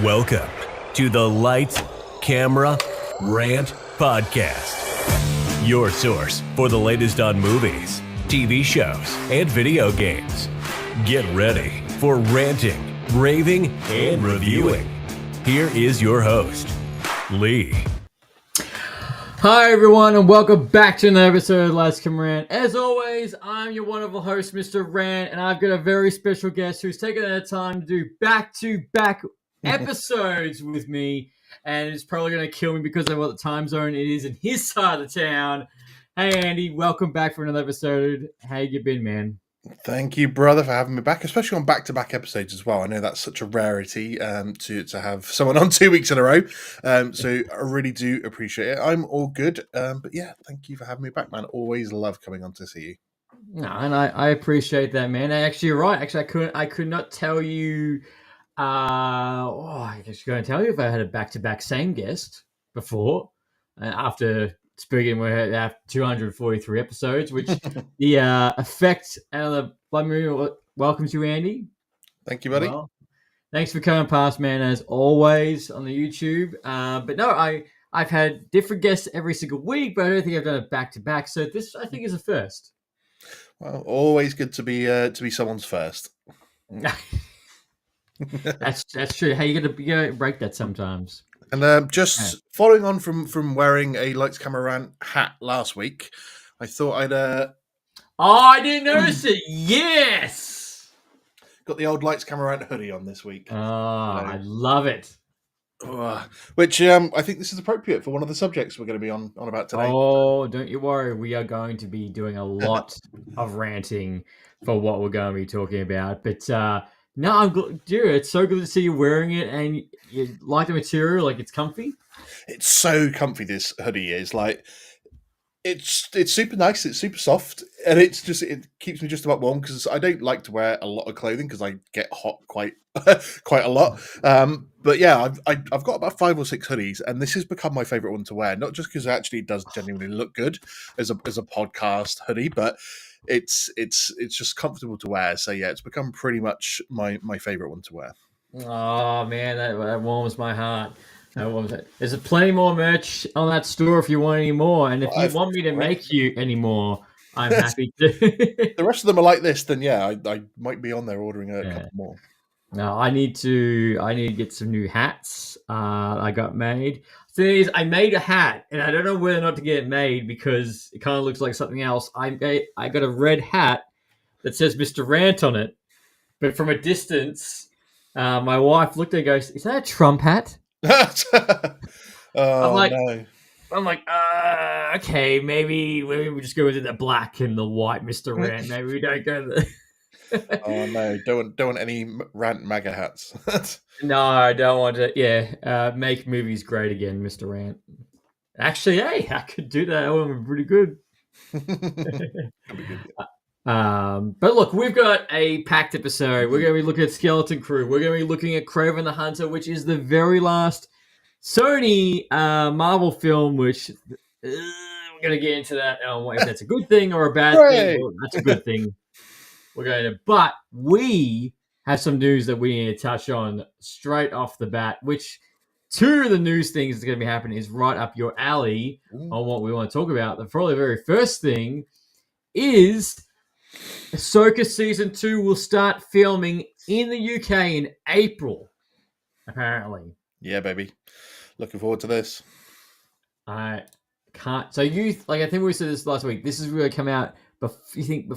Welcome to the Lights, Camera, Rant Podcast. Your source for the latest on movies, TV shows, and video games. Get ready for ranting, raving, and reviewing. Here is your host, Lee. Hi everyone, and welcome back to another episode of Lights, Camera, Rant. As always, I'm your wonderful host, Mr. Rant, and I've got a very special guest who's taken the time to do back-to-back episodes with me, and is probably going to kill me because of what the time zone it is in his side of the town. Hey Andy, welcome back for another episode. How you been, man? Thank you, brother, for having me back, especially on back-to-back episodes as well. I know that's such a rarity to have someone on 2 weeks in a row, so I really do appreciate it. I'm all good, but yeah, thank you for having me back, man. Always love coming on to see you. No, and I appreciate that, man. Actually, you're right. Actually, I could not tell you. I was going to tell you if I had a back-to-back same guest before, after. Speaking, we have 243 episodes, which the effect and the blood movie welcomes you, Andy. Thank you, buddy. Well, thanks for coming past, man, as always on the YouTube. But no, I've had different guests every single week, but I don't think I've done it back to back. So this, I think, is a first. Well, always good to be someone's first. That's true. Hey, you got to break that sometimes. And following on from wearing a Lights Camera Rant hat last week, I thought I'd Oh, I didn't notice it. Yes. Got the old Lights Camera Rant hoodie on this week. Oh, I love it. Which I think this is appropriate for one of the subjects we're going to be on about today. Oh, don't you worry. We are going to be doing a lot of ranting for what we're going to be talking about. But no, I'm good, dude. It's so good to see you wearing it, and you like the material. Like, it's comfy. It's so comfy. This hoodie is like, it's super nice. It's super soft, and it keeps me just about warm because I don't like to wear a lot of clothing because I get hot quite a lot. But yeah, I've got about 5 or 6 hoodies, and this has become my favorite one to wear. Not just because it actually does genuinely look good as a podcast hoodie, but it's just comfortable to wear. So yeah, it's become pretty much my favorite one to wear. Oh man, that warms my heart. There's plenty more merch on that store if you want any more, and if you want me to make you any more, I'm happy to. The rest of them are like this, then yeah, I might be on there ordering a couple more. No, I need to get some new hats. I got made. The thing is, I made a hat, and I don't know whether or not to get it made because it kind of looks like something else. I got a red hat that says Mr. Rant on it, but from a distance, my wife looked at it and goes, "Is that a Trump hat?" I'm like, okay, maybe we just go with the black and the white Mr. Rant. Maybe we don't go the. Oh no! Don't want any Rant MAGA hats. No, I don't want to. Yeah, make movies great again, Mr. Rant. Actually, hey, I could do that. That would be pretty good. But look, we've got a packed episode. We're going to be looking at Skeleton Crew. We're going to be looking at Kraven the Hunter, which is the very last Sony Marvel film. Which we're going to get into that. If that's a good thing or a bad thing. Well, that's a good thing. We're going to, but we have some news that we need to touch on straight off the bat, which 2 of the news things that's going to be happening is right up your alley on what we want to talk about. The very first thing is Ahsoka Season 2 will start filming in the UK in April, apparently. Yeah, baby. Looking forward to this. I can't. So I think we said this last week. This is going to come out. You think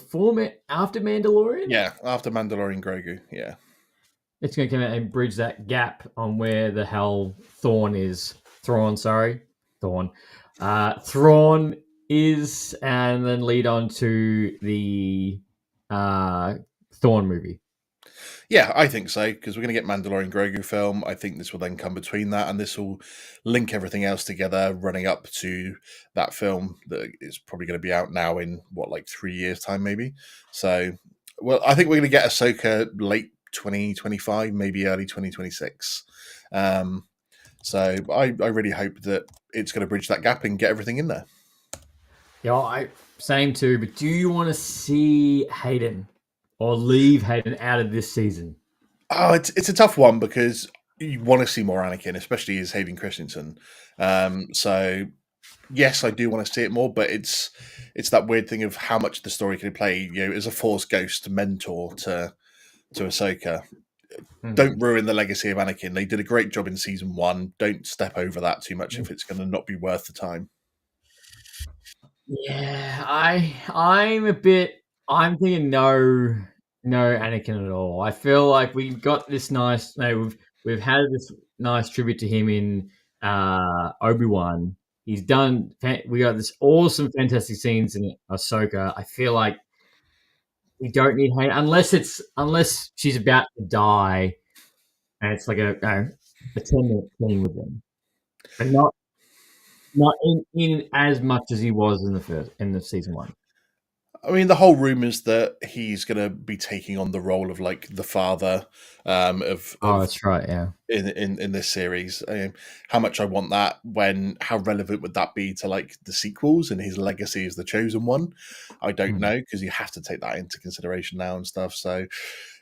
after Mandalorian? Yeah, after Mandalorian Grogu, yeah. It's going to come out and bridge that gap on where the hell Thrawn is, and then lead on to the Thrawn movie. Yeah, I think so, because we're going to get Mandalorian Grogu film. I think this will then come between that, and this will link everything else together, running up to that film that is probably going to be out now in, 3 years' time, maybe? So, well, I think we're going to get Ahsoka late 2025, maybe early 2026. So I really hope that it's going to bridge that gap and get everything in there. Yeah, same too, but do you want to see Hayden or leave Hayden out of this season? Oh, it's a tough one because you want to see more Anakin, especially as Hayden Christensen. So yes, I do want to see it more, but it's that weird thing of how much the story can play. As a Force ghost mentor to Ahsoka. Don't ruin the legacy of Anakin. They did a great job in season 1. Don't step over that too much if it's going to not be worth the time. Yeah, I'm thinking no Anakin at all. I feel like we got this nice. We've had this nice tribute to him in Obi-Wan. He's done. We got this awesome, fantastic scenes in Ahsoka. I feel like we don't need Hayden unless she's about to die, and it's like a 10-minute scene with him, but not in as much as he was in the season 1. I mean, the whole rumors that he's going to be taking on the role of like the father of That's right, yeah. In this series. How much I want that, how relevant would that be to like the sequels and his legacy as the chosen one? I don't know, because you have to take that into consideration now and stuff. So,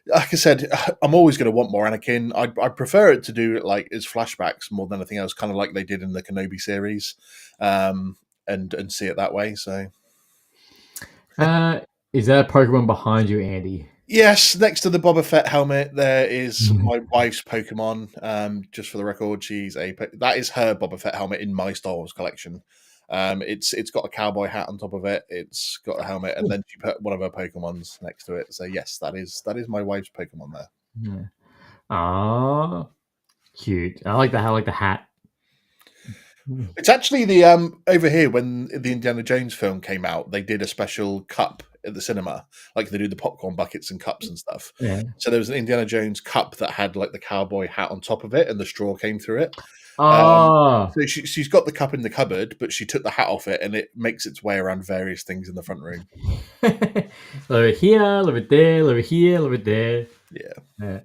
like I said, I'm always going to want more Anakin. I prefer it to do it like as flashbacks more than anything else, kind of like they did in the Kenobi series, and see it that way. So. Is that a Pokemon behind you, Andy? Yes, next to the Boba Fett helmet, there is my wife's Pokemon. Just for the record, that is her Boba Fett helmet in my Star Wars collection. It's got a cowboy hat on top of it. It's got a helmet, and then she put one of her Pokemons next to it. So yes, that is my wife's Pokemon there. Yeah. Ah, cute. I like the hat. It's actually the over here when the Indiana Jones film came out, they did a special cup at the cinema, like they do the popcorn buckets and cups and stuff. Yeah. So there was an Indiana Jones cup that had like the cowboy hat on top of it, and the straw came through it. Oh, so she's got the cup in the cupboard, but she took the hat off it, and it makes its way around various things in the front room. a little bit here, a little bit there, a little bit here, a little bit there. Yeah.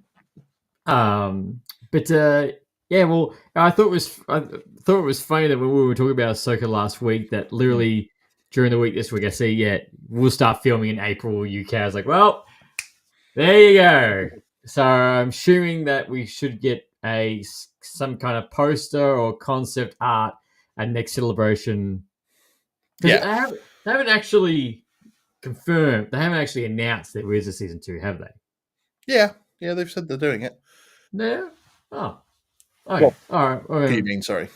But yeah, well, I thought it was funny that when we were talking about Ahsoka last week, that literally during the week this week, I see, we'll start filming in April UK. I was like, well, there you go. So I'm assuming that we should get some kind of poster or concept art at next celebration. Yeah. They haven't actually confirmed. They haven't actually announced there is a season 2, have they? Yeah, they've said they're doing it. No. Oh. Okay. Well, all right. What do you mean? Sorry.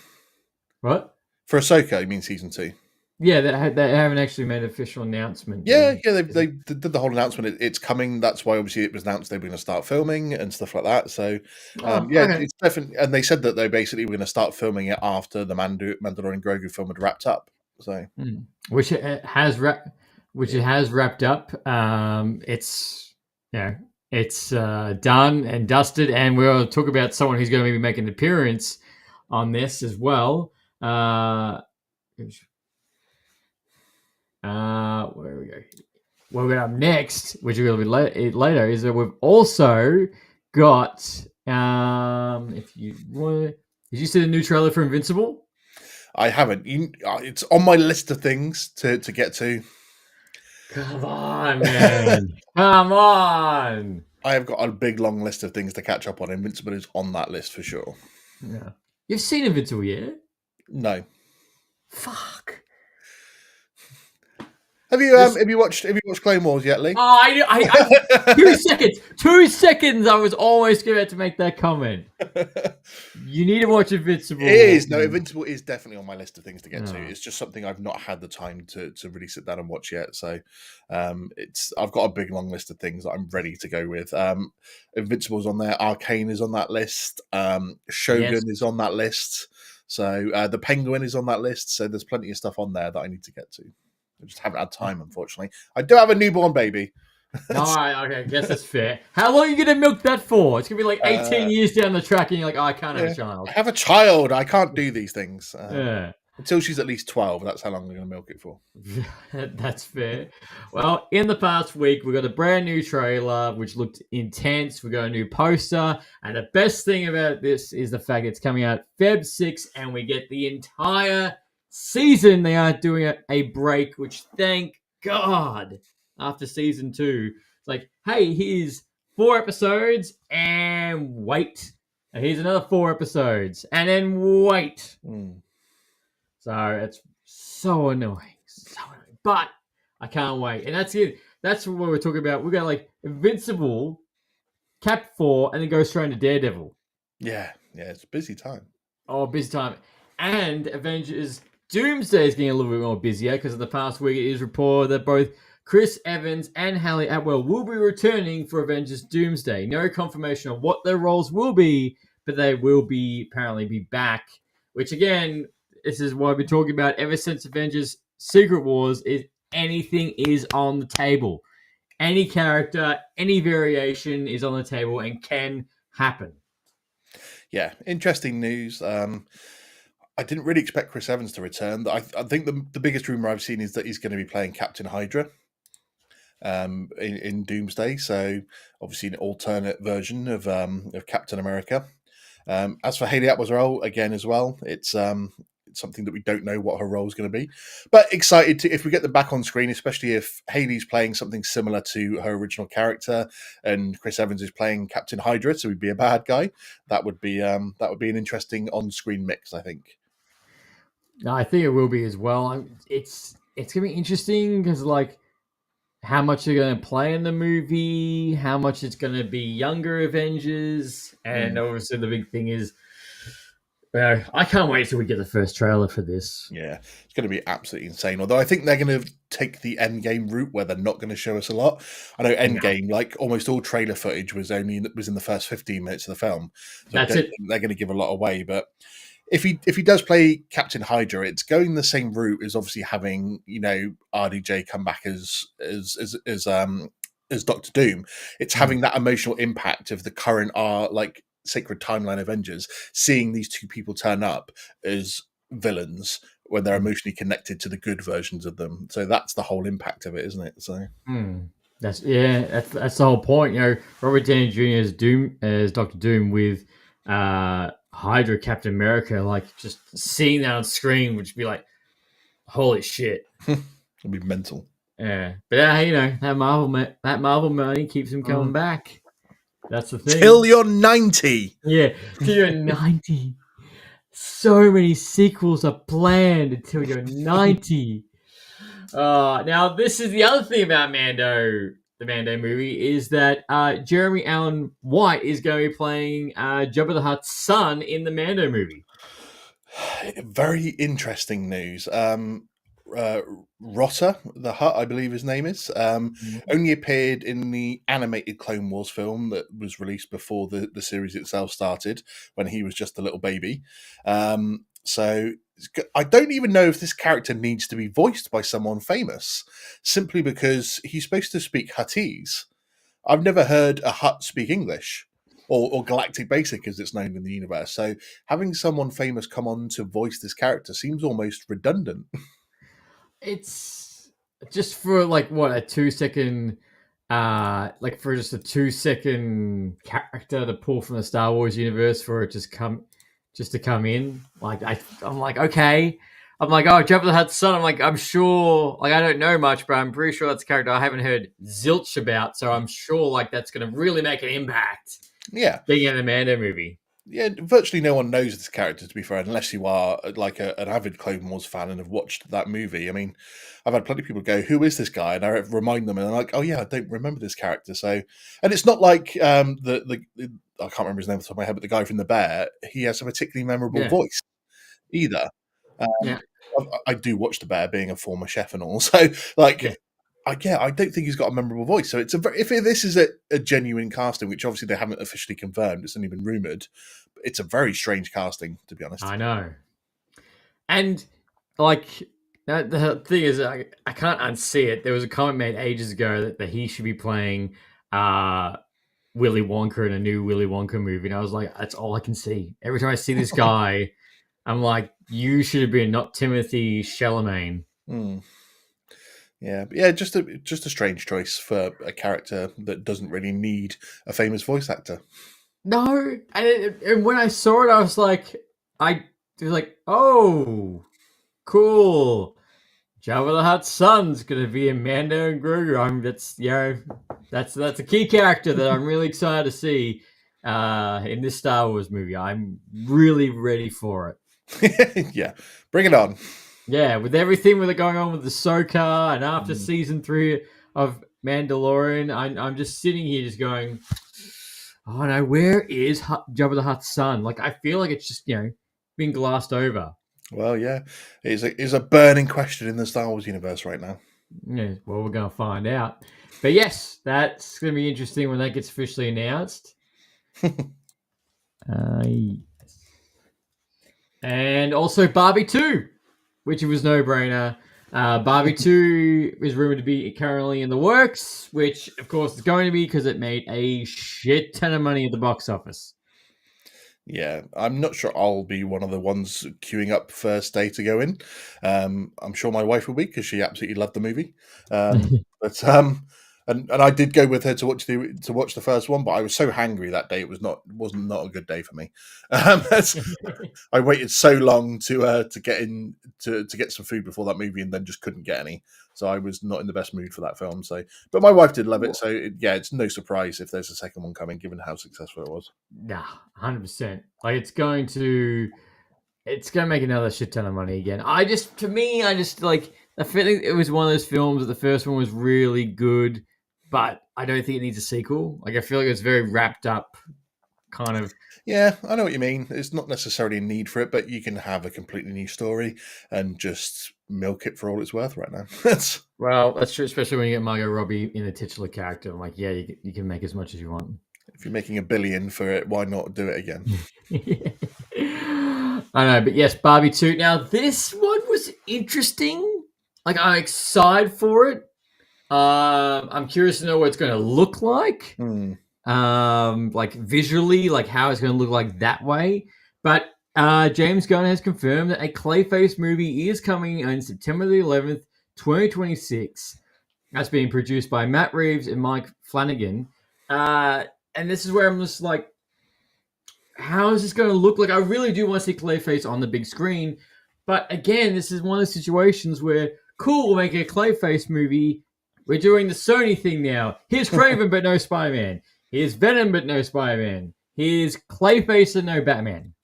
What? For Ahsoka, you mean season 2? Yeah, they haven't actually made an official announcement. Yeah, they did the whole announcement. It's coming. That's why obviously it was announced they were going to start filming and stuff like that. So, okay. It's definitely. And they said that they basically were going to start filming it after the Mandalorian Grogu film had wrapped up. So, which it has wrapped up. It's done and dusted, and we'll talk about someone who's going to be making an appearance on this as well. Where we go? What we got up next, which will be later, is that we've also got. If you want, did you see the new trailer for Invincible? I haven't. It's on my list of things to get to. Come on, man! Come on! I have got a big long list of things to catch up on. Invincible is on that list for sure. Yeah, you've seen Invincible, yeah? No. Fuck. Have you watched Clone Wars yet, Lee? Oh, I 2 seconds. 2 seconds. I was almost about to make that comment. You need to watch Invincible. It is. No, Invincible is definitely on my list of things to get to. It's just something I've not had the time to really sit down and watch yet. So, I've got a big long list of things that I'm ready to go with. Invincible's on there. Arcane is on that list. Shogun is on that list. So the Penguin is on that list. So there's plenty of stuff on there that I need to get to. I just haven't had time, unfortunately. I do have a newborn baby. All right, okay, I guess that's fair. How long are you going to milk that for? It's going to be like 18 years down the track and you're like, I can't have a child. I have a child. I can't do these things. Until she's at least 12, that's how long we're going to milk it for. That's fair. Well, in the past week, we got a brand new trailer, which looked intense. We got a new poster. And the best thing about this is the fact it's coming out Feb 6, and we get the entire season. They aren't doing a break, which thank God after season 2. It's like, hey, here's 4 episodes and wait Here's another 4 episodes, and then wait. So it's so annoying, but I can't wait, and that's it. That's what we're talking about. We got like Invincible, Cap 4, and then go straight into Daredevil. Yeah, it's a busy time. Oh, busy time. And Avengers Doomsday is getting a little bit more busier because in the past week it is reported that both Chris Evans and Hayley Atwell will be returning for Avengers Doomsday. No confirmation on what their roles will be, but they will be apparently be back. Which again, this is what I've been talking about ever since Avengers Secret Wars. Is anything is on the table. Any character, any variation is on the table and can happen. Yeah, interesting news. I didn't really expect Chris Evans to return. I think the biggest rumor I've seen is that he's going to be playing Captain Hydra in Doomsday. So obviously an alternate version of Captain America. As for Hayley Atwell's role, again as well, it's something that we don't know what her role is going to be. But excited if we get them back on screen, especially if Hayley's playing something similar to her original character and Chris Evans is playing Captain Hydra, so he'd be a bad guy. That would be an interesting on-screen mix, I think. No, I think it will be as well. It's gonna be interesting because like how much they're gonna play in the movie, how much it's gonna be younger Avengers, and obviously the big thing is, I can't wait till we get the first trailer for this. Yeah, it's going to be absolutely insane. Although I think they're going to take the Endgame route where they're not going to show us a lot. I know Endgame, like almost all trailer footage was in the first 15 minutes of the film. So That's it. They're going to give a lot away, but. If he does play Captain Hydra, it's going the same route as obviously having RDJ come back as Doctor Doom. It's having that emotional impact of the current Sacred Timeline Avengers, seeing these two people turn up as villains when they're emotionally connected to the good versions of them. So that's the whole impact of it, isn't it? So that's the whole point. Robert Downey Jr. as Doctor Doom with Hydra Captain America, like just seeing that on screen would be like, holy shit. It'll be mental. Yeah, but that Marvel money keeps him coming back. That's the thing. Till you're 90. Yeah, till you're 90. So many sequels are planned until you're 90. Now, this is the other thing about Mando, the Mando movie, is that Jeremy Allen White is going to be playing Jabba the Hutt's son in the Mando movie. Very interesting news. Rotter the Hutt, I believe his name is, only appeared in the animated Clone Wars film that was released before the series itself started, when he was just a little baby. So I don't even know if this character needs to be voiced by someone famous, simply because he's supposed to speak Huttese. I've never heard a Hutt speak English, or Galactic Basic as it's known in the universe. So having someone famous come on to voice this character seems almost redundant. It's just for like what, a 2-second for just a 2-second character to pull from the Star Wars universe for it just to come in. Like I'm like, okay. I'm like, oh, Jabba the Hutt's son. I'm like, I'm sure, like I don't know much, but I'm pretty sure that's a character I haven't heard zilch about. So I'm sure like that's gonna really make an impact. Yeah. Being in the Mando movie. Yeah, virtually no one knows this character, to be fair, unless you are like an avid Clone Wars fan and have watched that movie. I mean, I've had plenty of people go, "Who is this guy?" And I remind them, and they're like, "Oh yeah, I don't remember this character." So, and it's not like the I can't remember his name off the top of my head, but the guy from The Bear, he has a particularly memorable voice either. I do watch The Bear, being a former chef and all. So, like. Yeah. I don't think he's got a memorable voice. So if this is a genuine casting, which obviously they haven't officially confirmed, it's only been rumored. It's a very strange casting, to be honest. I know. And like the thing is, I can't unsee it. There was a comment made ages ago that he should be playing Willy Wonka in a new Willy Wonka movie, and I was like, that's all I can see. Every time I see this guy, I'm like, you should have been not Timothy Chalamet. Yeah, just a strange choice for a character that doesn't really need a famous voice actor. No, and when I saw it, I was like, oh, cool. Jabba the Hutt's son's gonna be in Mando and Grogu. That's a key character that I'm really excited to see. in this Star Wars movie. I'm really ready for it. Yeah, bring it on. Yeah, with everything with it going on with Ahsoka and after Mm. season 3 of Mandalorian, I'm just sitting here just going, oh no, where is Jabba the Hutt's son? Like, I feel like it's just, been glossed over. Well, yeah, it's a burning question in the Star Wars universe right now. Yeah, well, we're going to find out. But yes, that's going to be interesting when that gets officially announced. Yes. And also Barbie 2, which was no-brainer. Barbie 2 is rumored to be currently in the works, which, of course, is going to be because it made a shit ton of money at the box office. Yeah, I'm not sure I'll be one of the ones queuing up first day to go in. I'm sure my wife will be because she absolutely loved the movie. But and I did go with her to watch the first one, but I was so hangry that day it wasn't a good day for me. I waited so long to get in to get some food before that movie and then just couldn't get any. So I was not in the best mood for that film. So, but my wife did love it. So yeah, it's no surprise if there's a second one coming, given how successful it was. Nah, 100%. Like, it's going to make another shit ton of money again. I just like, I feel like it was one of those films that the first one was really good, but I don't think it needs a sequel. Like, I feel like it's very wrapped up, kind of. Yeah, I know what you mean. It's not necessarily a need for it, but you can have a completely new story and just milk it for all it's worth right now. Well, that's true, especially when you get Margot Robbie in the titular character. I'm like, yeah, you can make as much as you want. If you're making $1 billion for it, why not do it again? I know, but yes, Barbie 2. Now, this one was interesting. Like, I'm excited for it. I'm curious to know what it's going to look like. Like, visually, like how it's going to look like that way. But James Gunn has confirmed that a Clayface movie is coming on September the 11th, 2026. That's being produced by Matt Reeves and Mike Flanagan. And this is where I'm just like, how is this going to look like? I really do want to see Clayface on the big screen. But again, this is one of those situations where, cool, we're making a Clayface movie. We're doing the Sony thing now. Here's Kraven, but no Spider-Man. Here's Venom, but no Spider-Man. Here's Clayface and no Batman.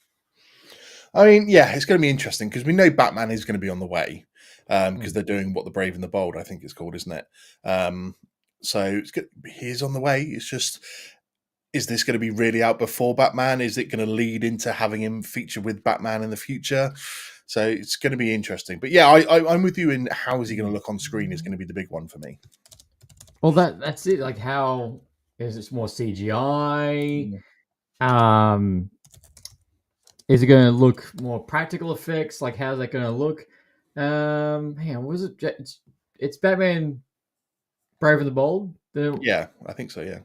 I mean, yeah, it's going to be interesting because we know Batman is going to be on the way because they're doing What the Brave and the Bold, I think it's called, isn't it? So he's on the way. It's just, is this going to be really out before Batman? Is it going to lead into having him feature with Batman in the future? So it's going to be interesting. But yeah, I'm with you in how is he going to look on screen is going to be the big one for me. Well, that's it. Like, how is it more CGI? Is it going to look more practical effects? Like, how's that going to look? Hang on, was it? It's Batman Brave and the Bold? Yeah, I think so, yeah.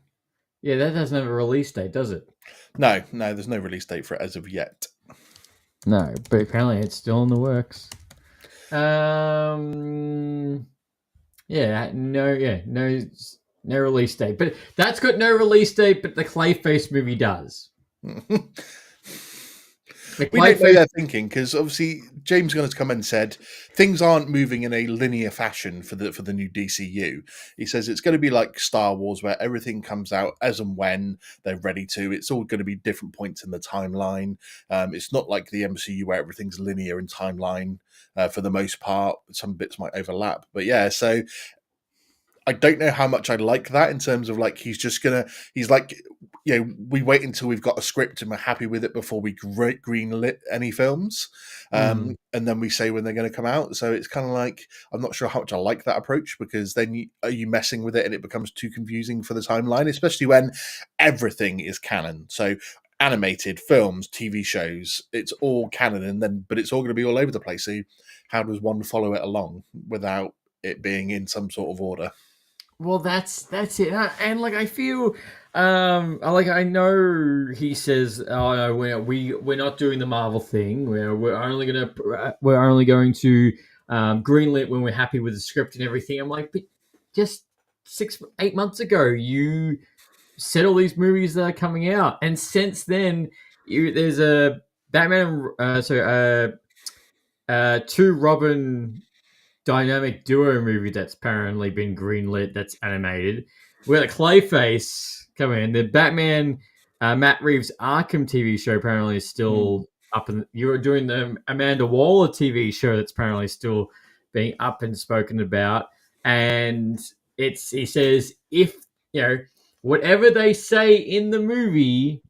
Yeah, that doesn't have a release date, does it? No, there's no release date for it as of yet. No, but apparently it's still in the works. Yeah, no release date. But that's got no release date, but the Clayface movie does. We don't know their thinking because obviously James Gunn has come and said things aren't moving in a linear fashion for the new DCU. He says it's going to be like Star Wars where everything comes out as and when they're ready to. It's all going to be different points in the timeline. It's not like the MCU where everything's linear in timeline for the most part. Some bits might overlap, but yeah, so I don't know how much I like that in terms of like he's like, you know, we wait until we've got a script and we're happy with it before we greenlit any films, and then we say when they're going to come out. So it's kind of like, I'm not sure how much I like that approach because then are you messing with it and it becomes too confusing for the timeline, especially when everything is canon. So animated films, TV shows, it's all canon, and then but it's all going to be all over the place. So how does one follow it along without it being in some sort of order? Well, that's it, and like I feel, I know he says, "Oh no, we're not doing the Marvel thing. We're only going to greenlit when we're happy with the script and everything." I'm like, but just 6-8 months ago, you said all these movies that are coming out, and since then, there's a Batman, two Robin dynamic duo movie that's apparently been greenlit, that's animated. We got a Clayface coming in. The Batman Matt Reeves' Arkham TV show apparently is still up, and you're doing the Amanda Waller TV show that's apparently still being up and spoken about. And he says, if whatever they say in the movie,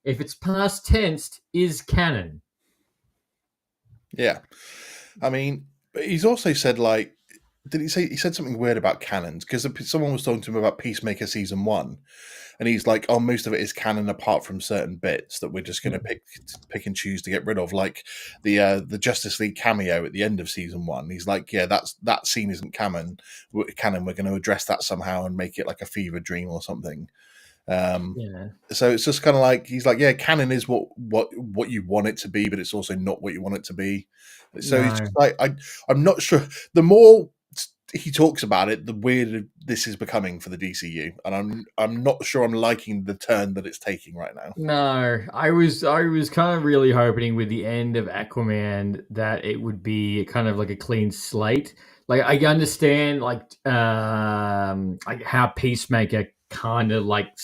if it's past tense, is canon. Yeah. I mean, but he's also said, like, did he say, he said something weird about canons? Because someone was talking to him about Peacemaker season 1, and he's like, "Oh, most of it is canon apart from certain bits that we're just going to pick and choose to get rid of, like the Justice League cameo at the end of season 1." He's like, "Yeah, that scene isn't canon. We're going to address that somehow and make it like a fever dream or something." So it's just kind of like, he's like, "Yeah, canon is what you want it to be, but it's also not what you want it to be." So he's just like, I'm not sure. The more he talks about it, the weirder this is becoming for the DCU, and I'm not sure I'm liking the turn that it's taking right now. No, I was kind of really hoping with the end of Aquaman that it would be kind of like a clean slate. Like, I understand like how Peacemaker kind of like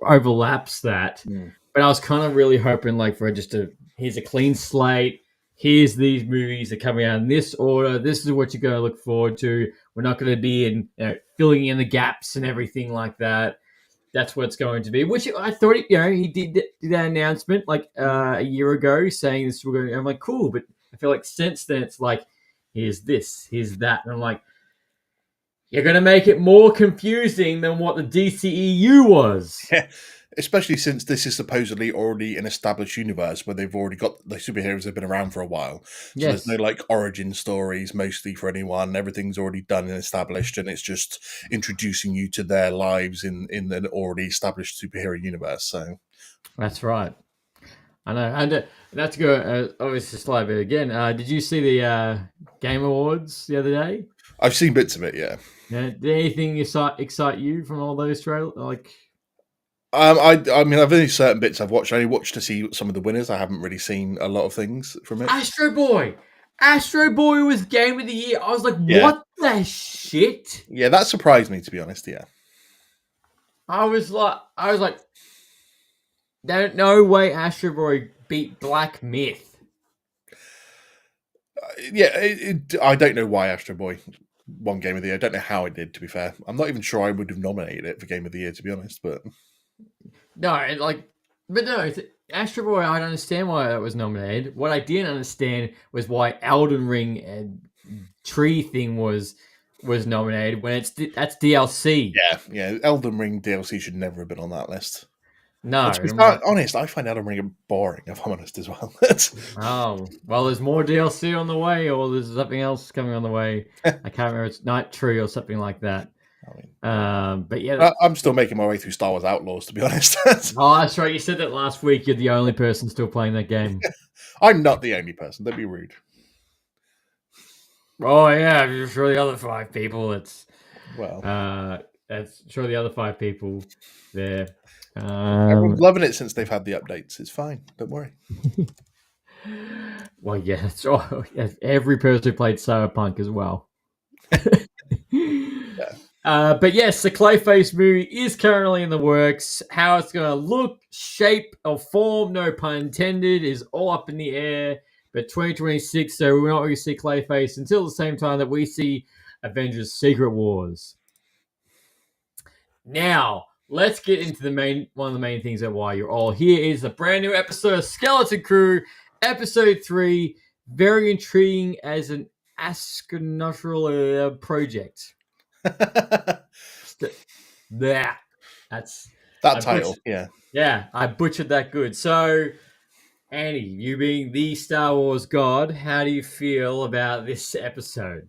overlaps that, but I was kind of really hoping like for just here's a clean slate. Here's these movies that are coming out in this order. This is what you're going to look forward to. We're not going to be in filling in the gaps and everything like that. That's what it's going to be. Which I thought, he did that announcement like a year ago, saying this. I'm like, cool, but I feel like since then it's like, here's this, here's that, and I'm like, you're going to make it more confusing than what the DCEU was. Yeah. Especially since this is supposedly already an established universe where they've already got the superheroes have been around for a while. So there's no like origin stories mostly for anyone. Everything's already done and established, and it's just introducing you to their lives in an already established superhero universe. So that's right. I know, and that's good. Obviously, slide bit again. Did you see the Game Awards the other day? I've seen bits of it. Yeah. Did anything excite you from all those trailers? Like, I mean, I've only certain bits I've watched. I only watched to see some of the winners. I haven't really seen a lot of things from it. Astro Boy was Game of the Year. I was like, what the shit? Yeah, that surprised me, to be honest. Yeah, I was like, no way Astro Boy beat Black Myth. I don't know why Astro Boy won Game of the Year. I don't know how it did, to be fair. I'm not even sure I would have nominated it for Game of the Year, to be honest. But Astro Boy, I don't understand why that was nominated. What I didn't understand was why Elden Ring and Tree thing was nominated when that's DLC. Yeah. Elden Ring DLC should never have been on that list. No, to be honest, I find Elden Ring boring, if I'm honest, as well. Oh, well, there's more DLC on the way, or there's something else coming on the way. I can't remember. It's Night Tree or something like that. But yeah, I'm still making my way through Star Wars Outlaws, to be honest. Oh, that's right. You said that last week. You're the only person still playing that game. I'm not the only person. Don't be rude. Oh yeah, I'm sure the other 5 people. That's sure the other 5 people there. Everyone's loving it since they've had the updates. It's fine. Don't worry. Well, yeah, that's all. Every person who played Cyberpunk as well. But yes, the Clayface movie is currently in the works. How it's going to look, shape, or form, no pun intended, is all up in the air. But 2026, so we're not going to see Clayface until the same time that we see Avengers Secret Wars. Now, let's get into one of the main things that why you're all here is a brand new episode of Skeleton Crew, episode 3. Very intriguing as an astronautical project. That's that title. Yeah, I butchered that good. So, Andy, you being the Star Wars god, how do you feel about this episode?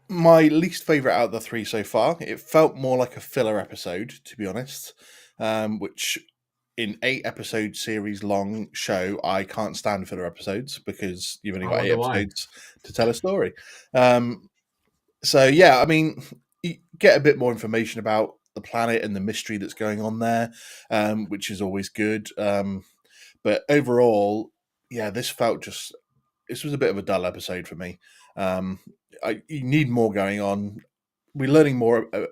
My least favorite out of the 3 so far. It felt more like a filler episode, to be honest. Which in 8 episode series long show, I can't stand filler episodes because you've only got 8 episodes to tell a story. So yeah, I mean, you get a bit more information about the planet and the mystery that's going on there, which is always good. But overall, yeah, this was a bit of a dull episode for me. You need more going on. we're learning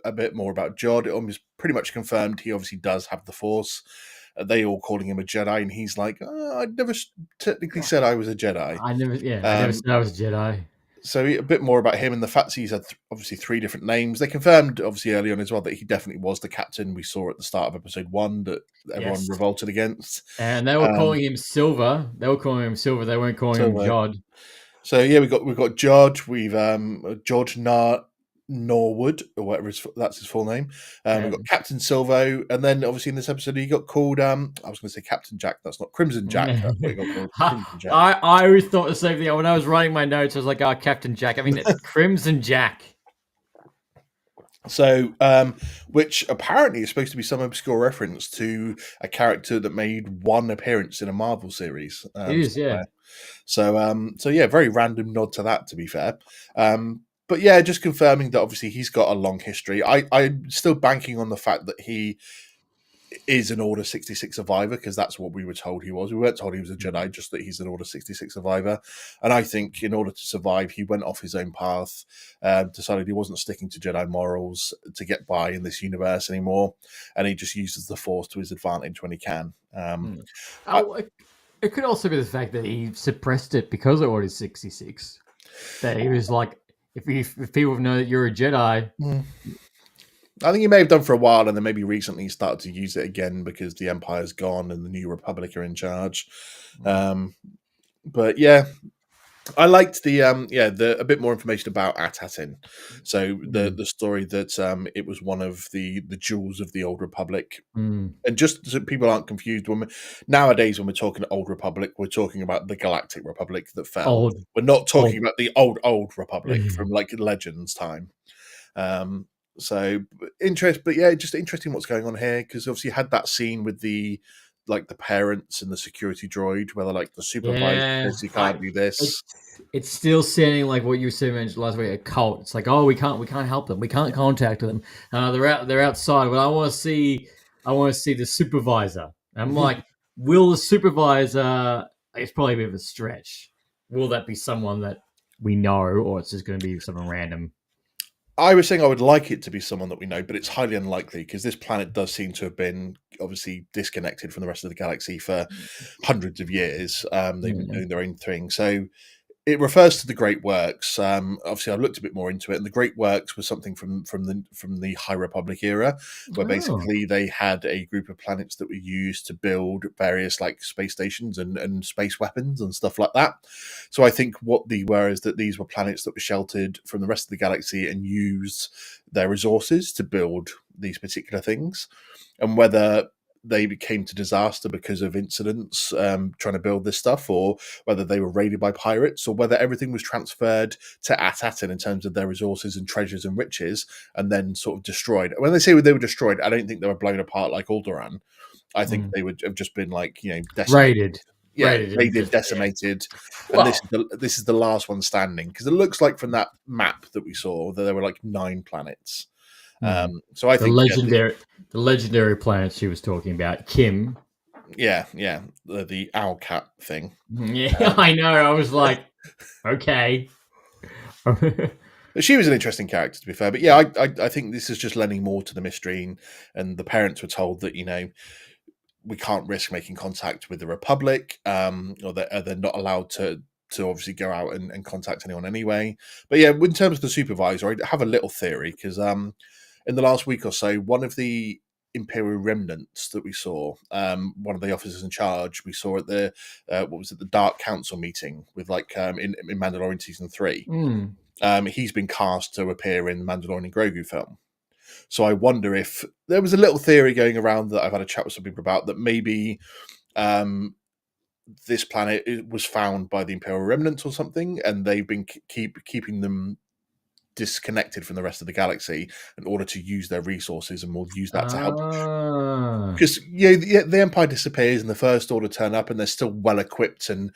a bit more about Jod. It almost pretty much confirmed he obviously does have the Force. They all calling him a Jedi, and he's like, I never technically said I was a Jedi. I never said I was a Jedi. So a bit more about him and the fact he's had obviously 3 different names. They confirmed obviously early on as well that he definitely was the captain we saw at the start of episode 1 that everyone revolted against. And they were calling him Silver. They were calling him Silver. They weren't calling him Jod. So yeah, we've got George. We've George Norwood or whatever that's his full name. We've got Captain Silvo, and then obviously in this episode he got called. I was going to say Captain Jack. That's not Crimson Jack. That's what he got called. Crimson Jack. I always thought the same thing when I was writing my notes. I was like, "Oh, Captain Jack." I mean, it's Crimson Jack. So, which apparently is supposed to be some obscure reference to a character that made one appearance in a Marvel series. It is, yeah. So yeah, very random nod to that, to be fair. But yeah, just confirming that obviously he's got a long history. I'm still banking on the fact that he is an Order 66 survivor, because that's what we were told he was. We weren't told he was a Jedi, just that he's an Order 66 survivor. And I think in order to survive, he went off his own path, decided he wasn't sticking to Jedi morals to get by in this universe anymore, and he just uses the Force to his advantage when he can. It could also be the fact that he suppressed it because of Order 66. That he was like, if people know that you're a Jedi... I think he may have done for a while, and then maybe recently he started to use it again because the Empire's gone and the New Republic are in charge. But yeah, I liked the a bit more information about Atatin. So the story that it was one of the jewels of the Old Republic, and just so people aren't confused, nowadays when we're talking Old Republic, we're talking about the Galactic Republic that fell. We're not talking about the old Republic from like Legends time. So but yeah, just interesting what's going on here, because obviously you had that scene with the parents and the security droid, where they're like the supervisor says you can't do this. It's still sounding like what you mentioned last week, a cult. It's like, oh, we can't help them, we can't contact them. They're outside, but I want to see the supervisor. And I'm like, will the supervisor? It's probably a bit of a stretch. Will that be someone that we know, or it's just going to be someone random? I was saying I would like it to be someone that we know, but it's highly unlikely, because this planet does seem to have been obviously disconnected from the rest of the galaxy for hundreds of years. They've been doing their own thing. So it refers to the Great Works. Obviously, I looked a bit more into it, and the Great Works was something from the High Republic era, where basically they had a group of planets that were used to build various like space stations and space weapons and stuff like that. So I think what they were is that these were planets that were sheltered from the rest of the galaxy and used their resources to build these particular things, and whether they came to disaster because of incidents trying to build this stuff, or whether they were raided by pirates, or whether everything was transferred to Atatin in terms of their resources and treasures and riches, and then sort of destroyed. When they say they were destroyed, I don't think they were blown apart like Alderaan. I think they would have just been like, decimated. Raided, decimated. And this is the last one standing, because it looks like from that map that we saw that there were like 9 planets. So I think the legendary planet she was talking about, Kim. Yeah, the owl cat thing. Yeah, I know. I was like, okay. She was an interesting character, to be fair. But yeah, I think this is just lending more to the mystery, and the parents were told that we can't risk making contact with the Republic, or that they're not allowed to obviously go out and contact anyone anyway. But yeah, in terms of the supervisor, I have a little theory, because in the last week or so, one of the Imperial remnants that we saw, one of the officers in charge, we saw at the the Dark Council meeting with in Mandalorian season 3. He's been cast to appear in the Mandalorian Grogu film. So I wonder if there was a little theory going around that I've had a chat with some people about, that maybe this planet was found by the Imperial remnants or something, and they've been keeping them disconnected from the rest of the galaxy in order to use their resources, and we'll use that to help. Because the Empire disappears and the First Order turn up, and they're still well equipped and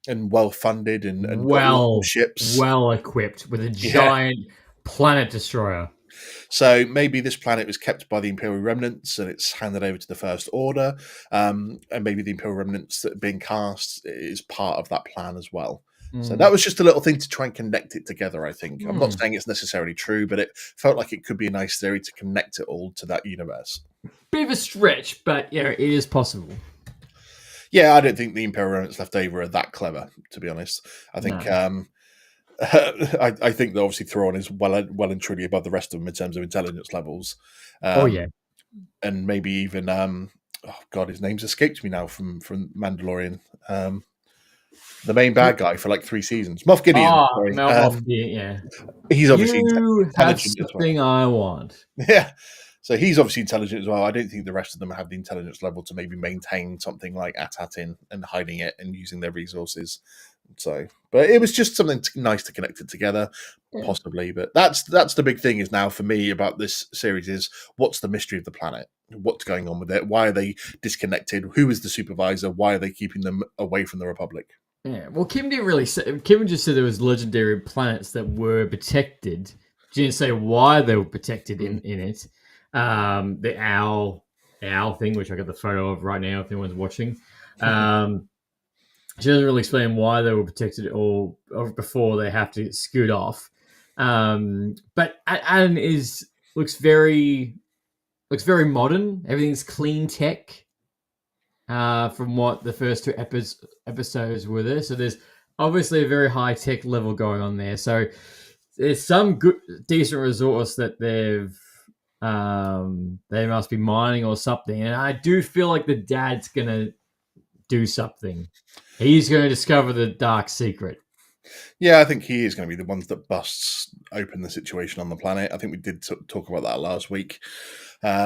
well funded and ships, well equipped with a giant planet destroyer. So maybe this planet was kept by the Imperial remnants and it's handed over to the First Order, and maybe the Imperial remnants that are being cast is part of that plan as well. So that was just a little thing to try and connect it together, I think. I'm not Mm. saying it's necessarily true, but it felt like it could be a nice theory to connect it all to that universe. Bit of a stretch, but yeah, it is possible. Yeah, I don't think the Imperial Remnants left over are that clever, to be honest. I think No. I think that obviously Thrawn is well and truly above the rest of them in terms of intelligence levels. Oh yeah. And maybe even oh god, his name's escaped me now from Mandalorian. The main bad guy for like 3 seasons, Moff Gideon. Ah, Sorry, Moff Gideon, yeah. he's obviously You have intelligent as well. something I want. Yeah, so he's obviously intelligent as well. I don't think the rest of them have the intelligence level to maybe maintain something like Atatin and hiding it and using their resources. So, but it was just something nice to connect it together, Yeah. possibly. But that's the big thing is now for me about this series is what's the mystery of the planet? What's going on with it? Why are they disconnected? Who is the supervisor? Why are they keeping them away from the Republic? Yeah, well, Kim didn't really say. Kim just said there was legendary planets that were protected. She didn't say why they were protected in it. The owl thing, which I got the photo of right now. If anyone's watching, she doesn't really explain why they were protected or before they have to scoot off. But Aden looks very modern. Everything's clean tech. From what the first 2 episodes were there. So there's obviously a very high tech level going on there. So there's some decent resource that they must be mining or something. And I do feel like the dad's gonna do something. He's going to discover the dark secret. Yeah, I think he is going to be the ones that busts open the situation on the planet. I think we did talk about that last week. But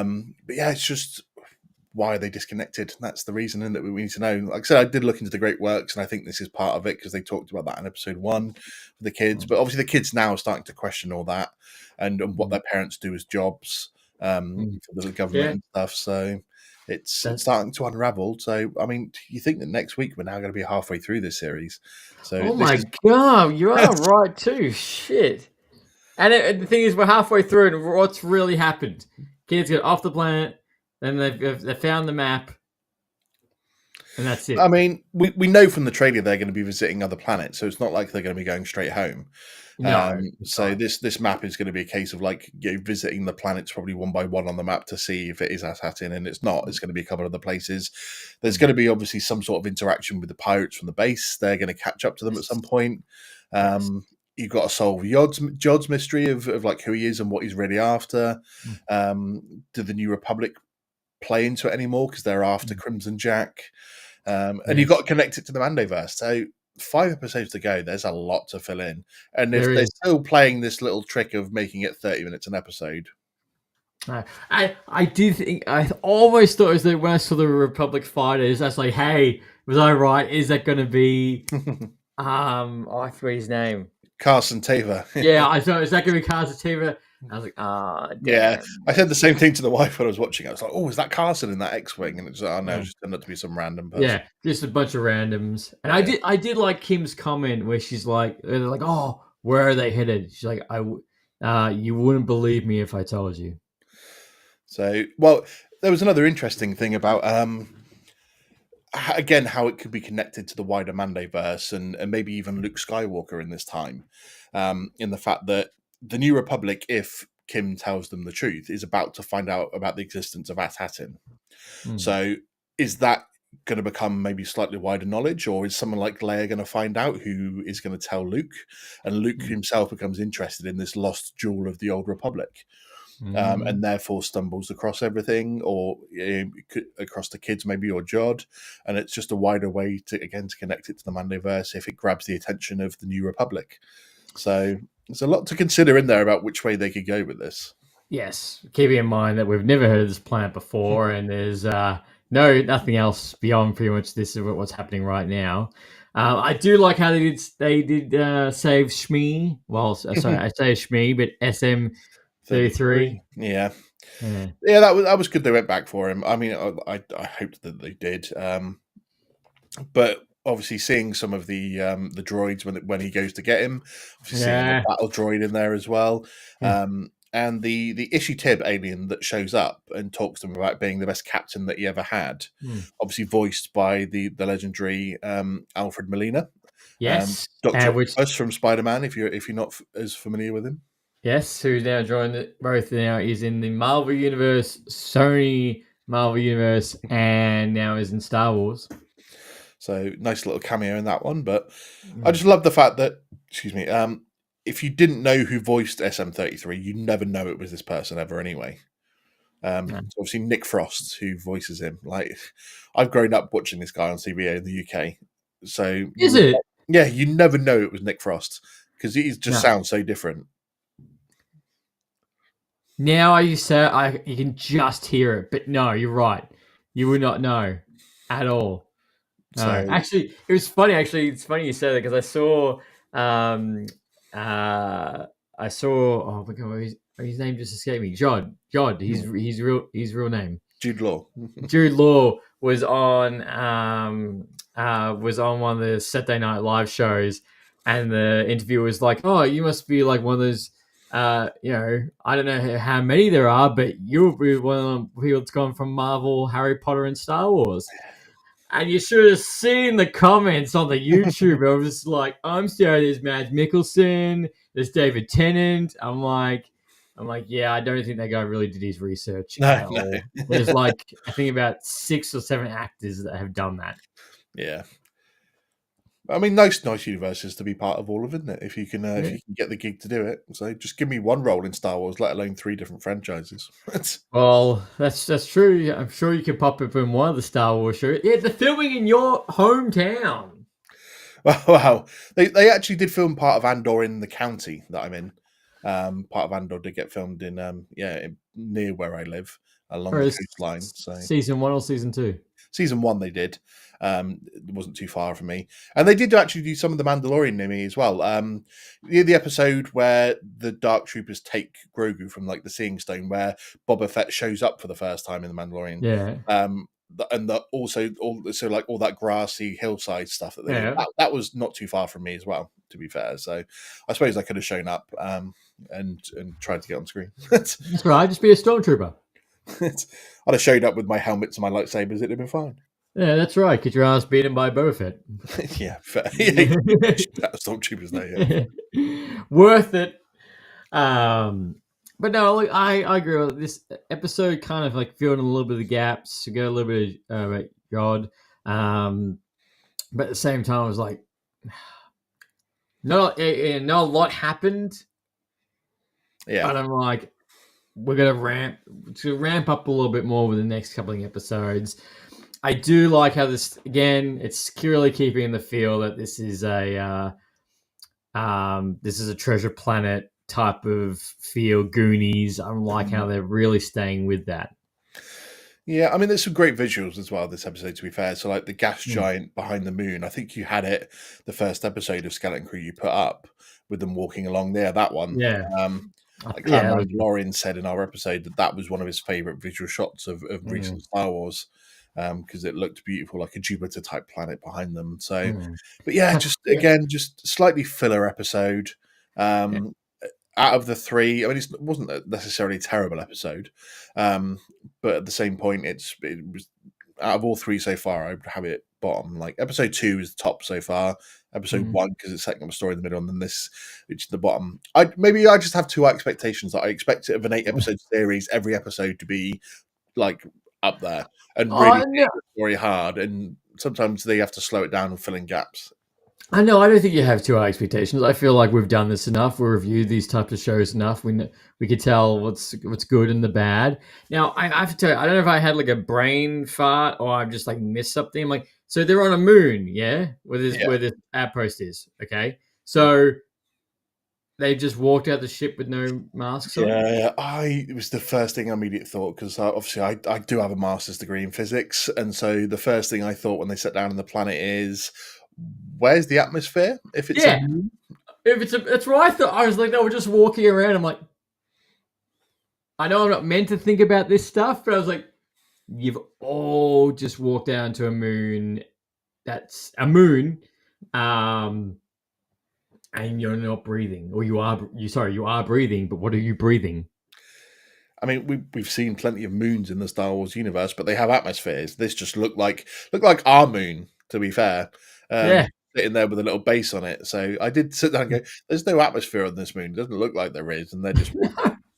yeah, it's just why are they disconnected? That's the reason that we need to know. Like I said, I did look into the Great Works, and I think this is part of it because they talked about that in episode 1 for the kids. But obviously, the kids now are starting to question all that and what their parents do as jobs for the government and stuff. So it's starting to unravel. So I mean, you think that next week we're now going to be halfway through this series? So oh my god, you are right too. Shit. And the thing is, we're halfway through, and what's really happened? Kids get off the planet. Then they found the map, and that's it. I mean, we know from the trailer they're going to be visiting other planets, so it's not like they're going to be going straight home. No, so this map is going to be a case of like visiting the planets probably one by one on the map to see if it is Atatin, and it's not. It's going to be a couple of other places. There's going to be obviously some sort of interaction with the pirates from the base. They're going to catch up to them at some point. You've got to solve Jod's mystery of like who he is and what he's really after. Do the New Republic play into it anymore because they're after Crimson Jack? And you've got to connect it to the Mandoverse. So 5 episodes to go. There's a lot to fill in, and if they're still playing this little trick of making it 30 minutes an episode. I did think I almost thought it was that when I saw the Republic fighters, I was like, "Hey, was I right? Is that going to be I forget his name, Carson Tava?" Yeah, I thought, is that going to be Carson Tava? I was like, damn. Yeah, I said the same thing to the wife when I was watching. I was like, "Oh, is that Carson in that X-wing?" And it's like, "Oh no, it just turned out to be some random person." Yeah, just a bunch of randoms. And I did like Kim's comment where she's like, they're like, "Oh, where are they headed?" She's like, you wouldn't believe me if I told you." So, well, there was another interesting thing about again how it could be connected to the wider Mandoverse and maybe even Luke Skywalker in this time, in the fact that the New Republic, if Kim tells them the truth, is about to find out about the existence of Atatin. So is that going to become maybe slightly wider knowledge, or is someone like Leia going to find out who is going to tell Luke, and Luke himself becomes interested in this lost jewel of the Old Republic, and therefore stumbles across everything, or across the kids maybe, or Jod, and it's just a wider way to connect it to the Mandoverse if it grabs the attention of the New Republic. So there's a lot to consider in there about which way they could go with this. Yes, keeping in mind that we've never heard of this planet before, and there's nothing else beyond pretty much this is what's happening right now. I do like how they did save Shmi. Well, sorry, I say Shmi, but SM-33. Yeah, that was good. They went back for him. I mean, I hoped that they did, but obviously seeing some of the droids when he goes to get him, obviously seeing the battle droid in there as well, and the Ishi Tib alien that shows up and talks to him about being the best captain that he ever had, obviously voiced by the legendary Alfred Molina, Yes, Doctor which Octopus from Spider-Man. If you're not as familiar with him. yes, who's now joined both now is in the Marvel Universe, Sony Marvel Universe, and now is in Star Wars. So nice little cameo in that one. But I Mm. just love the fact that, excuse me, if you didn't know who voiced SM33, you never know it was this person ever anyway. No. So obviously Nick Frost, who voices him. Like, I've grown up watching this guy on CBA in the UK. So Is it? yeah, you never know it was Nick Frost because he just No. sounds so different. Now you say you can just hear it, but no, you're right. You would not know at all. No, So actually, it was funny. Actually, it's funny you said that because um, I saw. Oh my god, his name just escaped me. Jod. His real name. Jude Law. Jude Law was on one of the Saturday Night Live shows, and the interviewer was like, "Oh, you must be like one of those." I don't know how many there are, but you'll be one of the people that's gone from Marvel, Harry Potter, and Star Wars. And you should have seen the comments on the YouTube. I was like, I'm sorry, there's Mads Mikkelsen, there's David Tennant. I'm like, yeah, I don't think that guy really did his research at No. all. There's like, I think about 6 or 7 actors that have done that. Yeah. I mean, nice universes to be part of all of, isn't it? If you can get the gig to do it. So just give me one role in Star Wars, let alone 3 different franchises. Well, that's true. I'm sure you could pop up in one of the Star Wars shows. Yeah, they're filming in your hometown. Wow. They actually did film part of Andor in the county that I'm in. Part of Andor did get filmed in near where I live along the coastline. So season 1 or season 2? Season 1 they did. It wasn't too far from me. And they did actually do some of the Mandalorian near me as well. The episode where the Dark Troopers take Grogu from like the Seeing Stone, where Boba Fett shows up for the first time in the Mandalorian. Yeah. And all that grassy hillside stuff that they did, that was not too far from me as well, to be fair. So I suppose I could have shown up and tried to get on screen. That's right, just be a stormtrooper. I'd have showed up with my helmets and my lightsabers, it'd have been fine. Yeah, that's right. Get your ass beaten by Boba Fett. Yeah, fair. Stormtroopers there, yeah. Worth it. But no, like, I agree with this episode. Kind of like filling a little bit of the gaps, got a little bit of God, but at the same time, I was like, not a lot happened. Yeah, but I'm like, we're gonna ramp up a little bit more with the next couple of episodes. I do like how this again. It's clearly keeping the feel that this is a treasure planet type of feel, Goonies. I like how they're really staying with that. Yeah, I mean, there's some great visuals as well this episode, to be fair. So, like the gas giant behind the moon, I think you had it the first episode of Skeleton Crew you put up with them walking along there. That one, Yeah. Like Lauren said in our episode that was one of his favorite visual shots of recent Star Wars. Because it looked beautiful, like a Jupiter type planet behind them. So, but yeah, just slightly filler episode. Out of the 3, I mean, it wasn't necessarily a terrible episode, but at the same point, it was out of all 3 so far, I would have it bottom. Like episode 2 is the top so far. Episode 1 because it's setting up a story in the middle, and then this, which is the bottom. I just have too high expectations. That I expect it of an 8-episode series, every episode to be like up there and really hit the story hard, and sometimes they have to slow it down and fill in gaps. I know. I don't think you have too high expectations. I feel like we've done this enough. We reviewed these types of shows enough. We could tell what's good and the bad. Now I have to tell you, I don't know if I had like a brain fart or I've just like missed something. I'm like, so they're on a moon, yeah, where this outpost is. Okay, so they just walked out the ship with no masks on? Yeah, it was the first thing I immediately thought, because obviously I do have a master's degree in physics, and so the first thing I thought when they sat down on the planet is, where's the atmosphere? If it's that's what I thought. I was like, they were just walking around. I'm like, I know I'm not meant to think about this stuff, but I was like, you've all just walked down to a moon. That's a moon. And you're not breathing, or you are breathing, but what are you breathing? I mean, we've seen plenty of moons in the Star Wars universe, but they have atmospheres. This just looked like our moon, to be fair. So sitting there with a little base on it. So I did sit down and go, "There's no atmosphere on this moon. It doesn't look like there is." And they just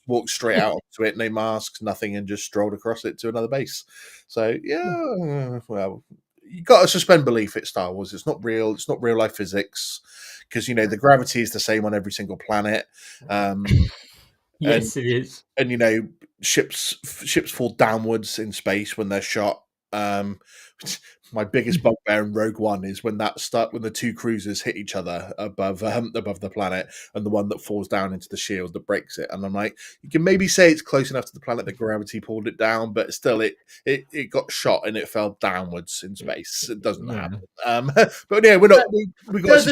walked straight out onto it, no masks, nothing, and just strolled across it to another base. So yeah, well, you got to suspend belief. It's Star Wars. It's not real. It's not real life physics because the gravity is the same on every single planet. Yes, it is. And ships fall downwards in space when they're shot. My biggest bugbear in Rogue One is when the two cruisers hit each other above the planet, and the one that falls down into the shield that breaks it. And I'm like, you can maybe say it's close enough to the planet that gravity pulled it down, but still, it got shot and it fell downwards in space. It doesn't happen. But yeah, we're not. We got.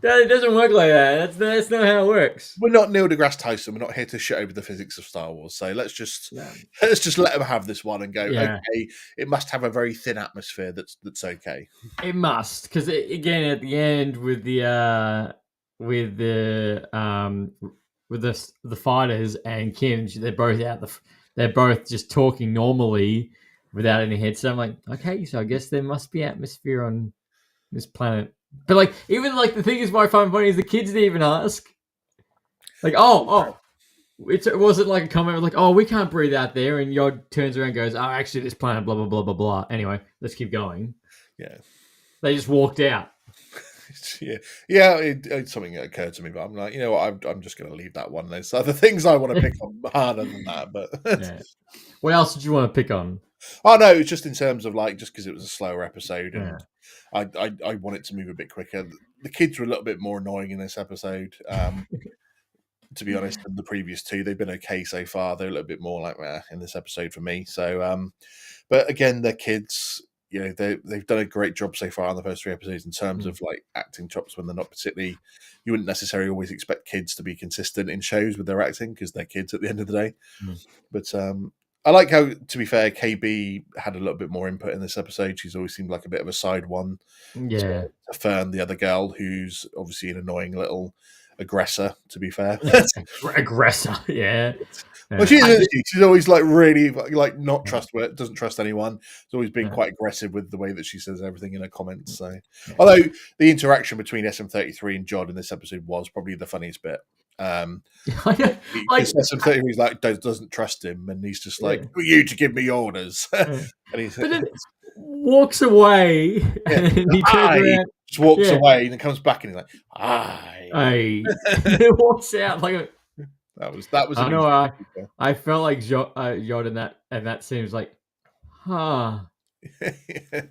It doesn't work like that. That's not how it works. We're not Neil deGrasse Tyson. We're not here to shit over the physics of Star Wars. So let's just let them have this one and go. Yeah. Okay, it must have a very thin atmosphere. That's okay. It must, because again at the end with the fighters and Kim, they're both out. They're both just talking normally without any headset. I'm like, okay, so I guess there must be atmosphere on this planet. But even the thing is, what I find funny is the kids didn't even ask. It wasn't like a comment like, "Oh, we can't breathe out there," and Yod turns around and goes, "Oh, actually, this planet, blah blah blah blah blah." Anyway, let's keep going. Yeah, they just walked out. yeah. Something that occurred to me, but I'm like, you know what? I'm just going to leave that one. There's other things I want to pick on harder than that. But what else did you want to pick on? Oh no, it's just in terms of just because it was a slower episode and I want it to move a bit quicker. The kids were a little bit more annoying in this episode, to be honest, than the previous two. They've been okay so far. They're a little bit more in this episode for me. So, but again, they're kids. They've done a great job so far on the first three episodes in terms of acting chops when they're not particularly. You wouldn't necessarily always expect kids to be consistent in shows with their acting because they're kids at the end of the day. But I like how, to be fair, KB had a little bit more input in this episode. She's always seemed like a bit of a side one. Yeah. To Fern, the other girl, who's obviously an annoying little aggressor, to be fair. Aggressor, yeah. Well, she's always really not trustworthy, doesn't trust anyone. She's always been quite aggressive with the way that she says everything in her comments. So, although the interaction between SM33 and Jod in this episode was probably the funniest bit. SM33 doesn't trust him, and he's just like, "Who are you to give me orders?" And he's walks away, and he turns around, just walks away, and then comes back, and he's like, "Aye." He walks out like that was. I know. I felt like Jod in that, and that seems like,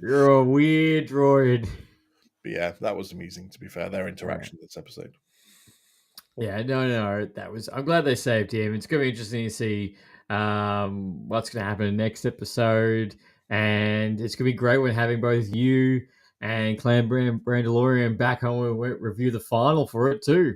you're a weird droid. But yeah, that was amusing. To be fair, their interaction in this episode. Yeah, no, that was. I'm glad they saved him. It's going to be interesting to see what's going to happen in the next episode, and it's going to be great when having both you and Clan Brandalorian back home and review the final for it too.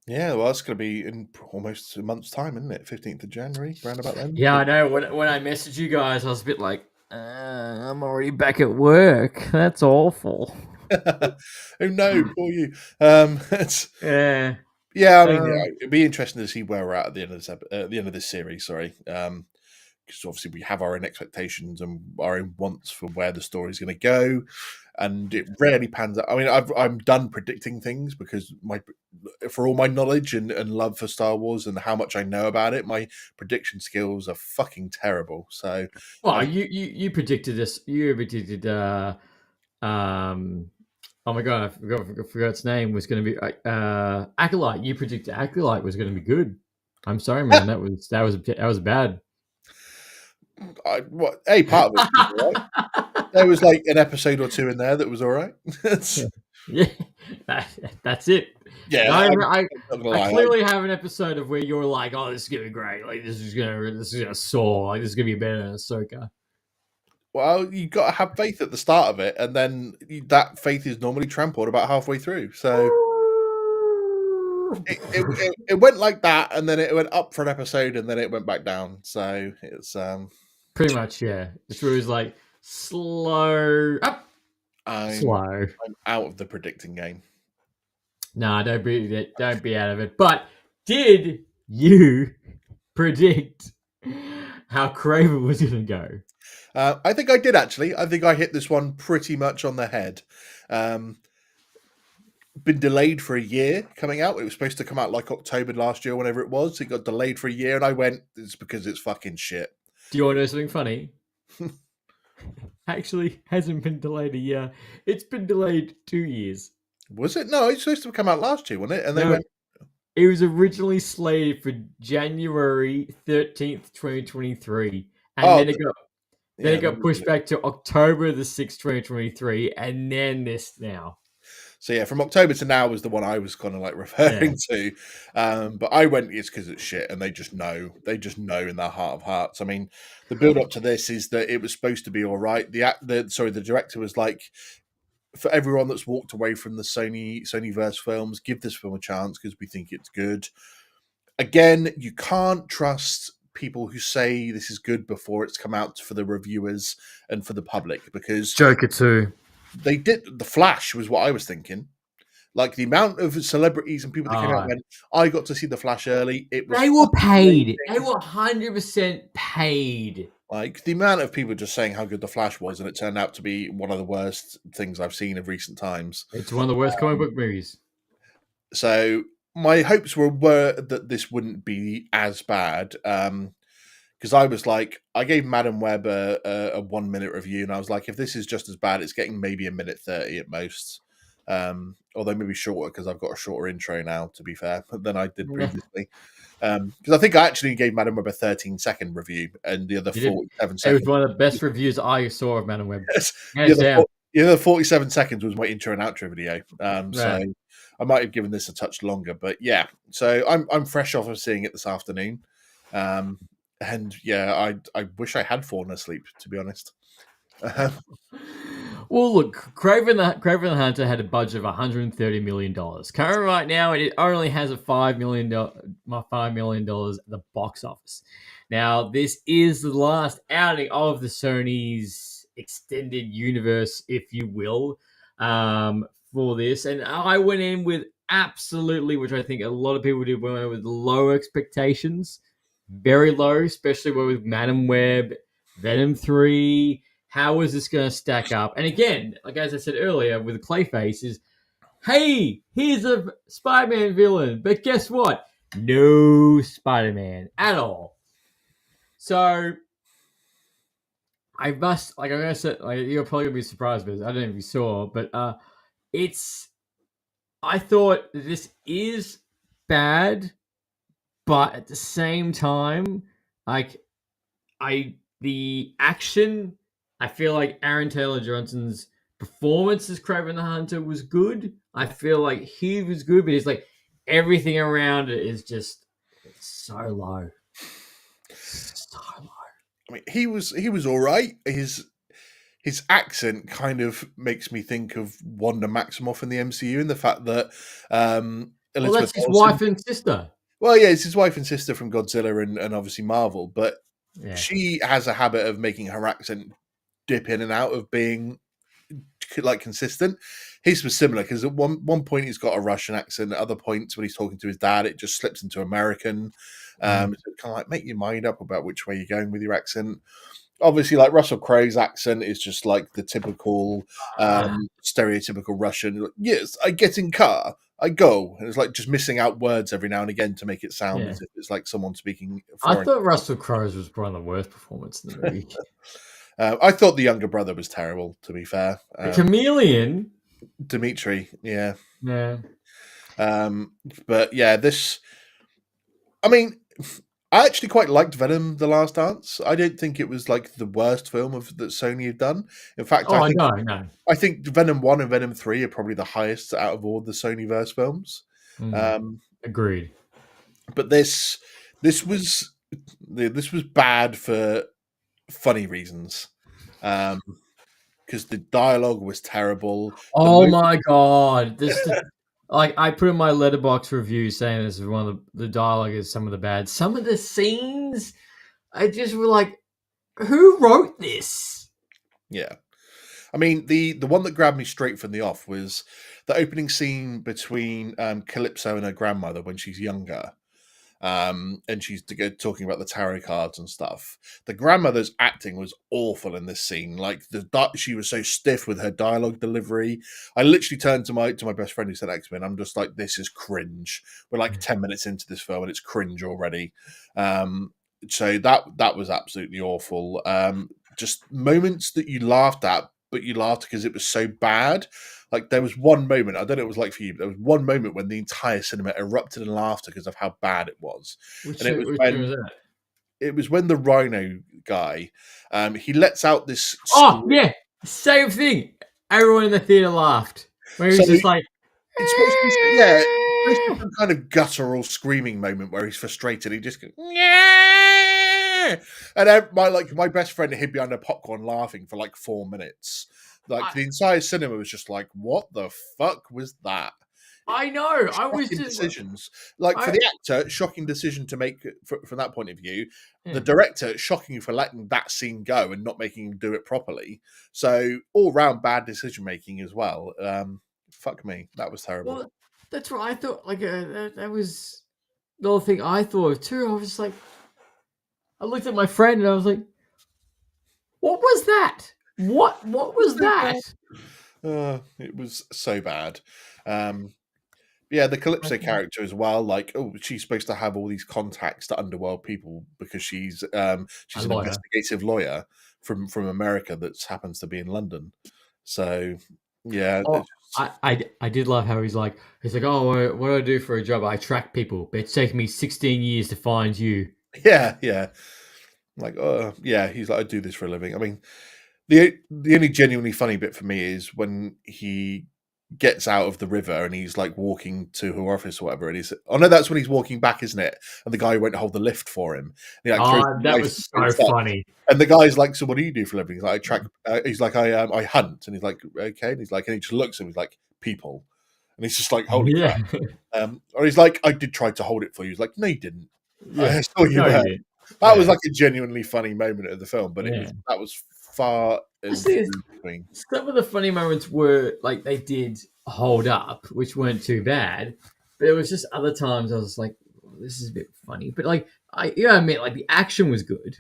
Yeah, well, it's going to be in almost a month's time, isn't it? 15th of January, round about then. Yeah, I know. When I messaged you guys, I was a bit like, I'm already back at work. That's awful. Oh no, poor you. Yeah. Yeah, I mean, it'd be interesting to see where we're at the end of this series. Sorry, because obviously we have our own expectations and our own wants for where the story's going to go, and it rarely pans out. I mean, I'm done predicting things because for all my knowledge and love for Star Wars and how much I know about it, my prediction skills are fucking terrible. So, well, you predicted this. You predicted. Oh my god, I forgot its name was going to be Acolyte. You predicted Acolyte was going to be good. I'm sorry, man. That was bad. Part of it was all right. There was an episode or two in there that was all right. Yeah, that's it. Yeah, I clearly have an episode of where you're like, "Oh, this is gonna be great. This is gonna soar. This is gonna be better than Ahsoka." Well, you got to have faith at the start of it, and then that faith is normally trampled about halfway through. So it went like that, and then it went up for an episode, and then it went back down. So it's pretty much, yeah. It was like slow up, slow. I'm out of the predicting game. Nah, don't be out of it. But did you predict how Kraven was going to go? I think I did, actually. I think I hit this one pretty much on the head. been delayed for a year coming out. It was supposed to come out like October last year, whenever it was. It got delayed for a year, and I went, "It's because it's fucking shit." Do you want to know something funny? Actually, hasn't been delayed a year. It's been delayed 2 years. Was it? No, it's supposed to come out last year, wasn't it? And they No, went, it was originally slated for January 13th, 2023, and "Oh, then it got yeah." pushed back to October the 6th, 2023, and then this now. So yeah, from October to now was the one I was kind of like referring to. But I went, it's because it's shit, and they just know. They just know in their heart of hearts. I mean, the build up to this is that it was supposed to be all right. The director was like, for everyone that's walked away from the Sonyverse films, give this film a chance because we think it's good. Again, you can't trust people who say this is good before it's come out for the reviewers and for the public, because Joker 2. they did. The Flash was what I was thinking. Like the amount of celebrities and people that came out and went, I got to see the Flash early. It was They were paid. amazing. They were 100% paid. Like the amount of people just saying how good the Flash was, and it turned out to be one of the worst things I've seen of recent times. It's one of the worst comic book movies. So my hopes were that this wouldn't be as bad. Because I was like, I gave Madam Web a 1 minute review, and I was like, if this is just as bad, it's getting maybe a minute 30 at most. Although maybe shorter because I've got a shorter intro now, to be fair, than I did previously. Because I think I actually gave Madam Web a 13-second review, and the other 47 seconds. It was one of the best reviews I saw of Madam Web. The other 47 seconds was my intro and outro video. So I might have given this a touch longer, but yeah. So I'm fresh off of seeing it this afternoon. And yeah, I wish I had fallen asleep, to be honest. Well, look, Kraven the Hunter had a budget of $130 million. Currently, right now, it only has a $5 million at the box office. Now, this is the last outing of the Sony's extended universe, if you will, for this. And I went in with absolutely, which I think a lot of people did, went in with low expectations. Very low, especially with Madam Web, Venom 3. How is this going to stack up? And again, like as I said earlier, with Clayface is, hey, here's a Spider-Man villain. But guess what? No Spider-Man at all. So I must, like I'm going to say, like, you're probably going to be surprised, but I don't know if you saw, but I thought this is bad, but at the same time, like the action, I feel like Aaron Taylor Johnson's performance as Kraven the Hunter was good. I feel like he was good, but it's like everything around it is just so low. So low. I mean, he was all right. His accent kind of makes me think of Wanda Maximoff in the MCU, and the fact that Well, that's his wife and sister. Well, yeah, it's his wife and sister from Godzilla and obviously Marvel, but Yeah. she has a habit of making her accent dip in and out of being like consistent. His was similar because at one point he's got a Russian accent. At other points when he's talking to his dad, it just slips into American. So kind of like make your mind up about which way you're going with your accent. Obviously, like Russell Crowe's accent is just like the typical stereotypical Russian. Yes, I get in car, I go. And it's like just missing out words every now and again to make it sound as if it's like someone speaking foreign. I thought Russell Crowe's was one of the worst performances in the movie. I thought the younger brother was terrible, to be fair. The chameleon? Dimitri, yeah. Yeah. But yeah, this... I mean, I actually quite liked Venom: The Last Dance. I don't think it was like the worst film that Sony have done. In fact, I think Venom 1 and Venom 3 are probably the highest out of all the Sonyverse films. Agreed. But this was bad for funny reasons. Because the dialogue was terrible. Oh my god! Like I put in my letterbox review saying this is one of the dialogue is some of the bad. Some of the scenes, I just were like, who wrote this? Yeah, I mean the one that grabbed me straight from the off was the opening scene between Calypso and her grandmother when she's younger. and she's talking about the tarot cards and stuff. The grandmother's acting was awful in this scene. Like she was so stiff with her dialogue delivery. I literally turned to my best friend who said X-Men. I'm just like, this is cringe. We're like 10 minutes into this film and it's cringe already. So that was absolutely awful. Just moments that you laughed at, but you laughed because it was so bad. Like there was one moment, I don't know what it was like for you, but there was one moment when the entire cinema erupted in laughter because of how bad it was. Which And it was one when was that? it was when the Rhino guy, he lets out this. Oh yeah, same thing. Everyone in the theater laughed. Where he was just like, it's supposed to be, yeah, it's supposed to be some kind of guttural screaming moment where he's frustrated. He just goes, yeah, and my best friend hid behind a popcorn laughing for like 4 minutes. Like the entire cinema was just like, what the fuck was that? I know. I was Shocking just decisions. Like for the actor, shocking decision to make from that point of view. Yeah. The director, shocking for letting that scene go and not making him do it properly. So all round bad decision making as well. Fuck me, that was terrible. Well, that's what I thought. Like that was the other thing I thought of too. I was just like, I looked at my friend and I was like, what was that? What was that? It was so bad. Yeah, the Calypso character as well. Like, oh, she's supposed to have all these contacts to underworld people because she's an investigative lawyer from America that happens to be in London. So, yeah. Oh, I did love how he's like, oh, what do I do for a job? I track people, but it's taken me 16 years to find you. Yeah. Like, yeah, he's like, I do this for a living. I mean, the only genuinely funny bit for me is when he gets out of the river and he's like walking to her office or whatever, and he's no, that's when he's walking back, isn't it? And the guy won't hold the lift for him. And That was so funny. And the guy's like, so what do you do for a living? He's like, I track. He's like, I hunt. And he's like, okay. And he's like, and he just looks at him. He's like, people. And he's just like, holy crap. Or he's like, I did try to hold it for you. He's like, no, you didn't. I saw you there. That was like a genuinely funny moment of the film, but that was far in between. Some of the funny moments were like they did hold up, which weren't too bad, but it was just other times I was like, this is a bit funny. But like I mean, like the action was good.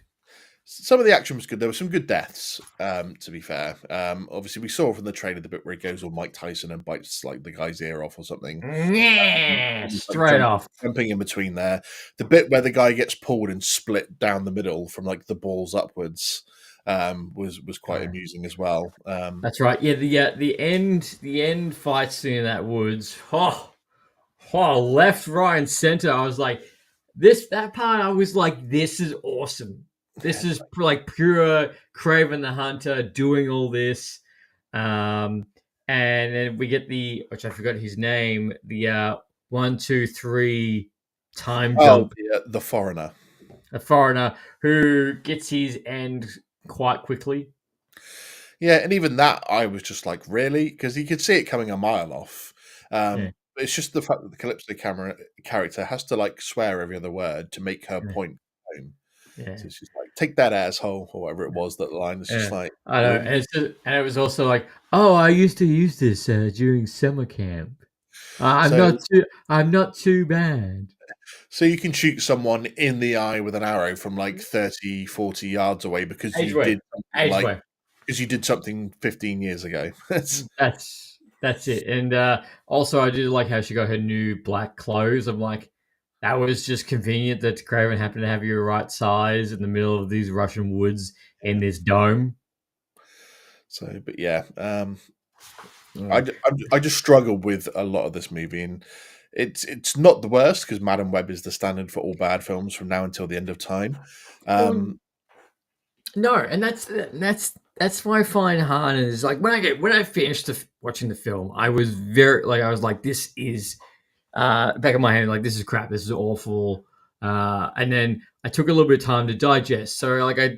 Some of the action was good. There were some good deaths, to be fair. Obviously, we saw from the trailer the bit where he goes all Mike Tyson and bites like the guy's ear off or something. Yeah, straight off. Jumping in between there. The bit where the guy gets pulled and split down the middle from like the balls upwards was quite amusing as well. That's right. Yeah, the end fight scene in that woods. Left, right, and center. I was like, that part. I was like, this is awesome. This is like pure Kraven the Hunter doing all this. And then we get which I forgot his name, the 1, 2, 3 time jump. The foreigner. A foreigner who gets his end quite quickly. Yeah, and even that, I was just like, really? Because you could see it coming a mile off. It's just the fact that the Calypso character has to like swear every other word to make her point home. Yeah. So it's just like, take that asshole, or whatever it was, that line. It's just like, I know. And it was also like, oh, I used to use this during summer camp. I'm not too bad. So you can shoot someone in the eye with an arrow from like 30, 40 yards away because you did something 15 years ago. That's it. And also, I did like how she got her new black clothes. I'm like, that was just convenient that Kraven happened to have your right size in the middle of these Russian woods in this dome. So, but yeah, I just struggled with a lot of this movie, and it's not the worst because Madam Web is the standard for all bad films from now until the end of time. No, and that's why I find hard is like when I finished watching the film, I was like, this is back of my head, like, this is crap, this is awful. And then I took a little bit of time to digest. So like I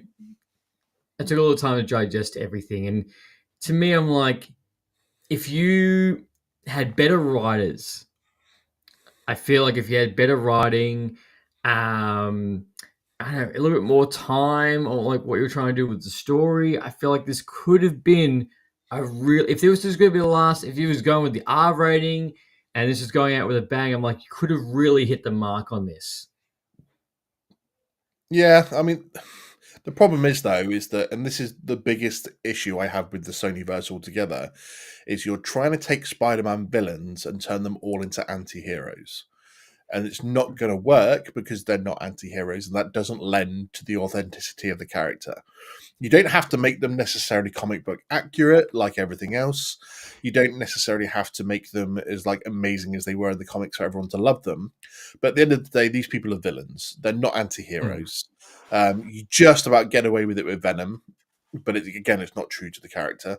took a little time to digest everything, and to me, I'm like, if you had better writers, I feel like if you had better writing, I don't know, a little bit more time on like what you're trying to do with the story, I feel like this could have been if there was just going to be the last, if you was going with the R rating and this is going out with a bang, I'm like, you could have really hit the mark on this. Yeah, I mean, the problem is though, is that, and this is the biggest issue I have with the Sonyverse altogether, is you're trying to take Spider-Man villains and turn them all into anti-heroes. And it's not going to work because they're not anti-heroes, and that doesn't lend to the authenticity of the character. You don't have to make them necessarily comic book accurate like everything else. You don't necessarily have to make them as like amazing as they were in the comics for everyone to love them. But at the end of the day, these people are villains. They're not anti-heroes. You just about get away with it with Venom, but again, it's not true to the character.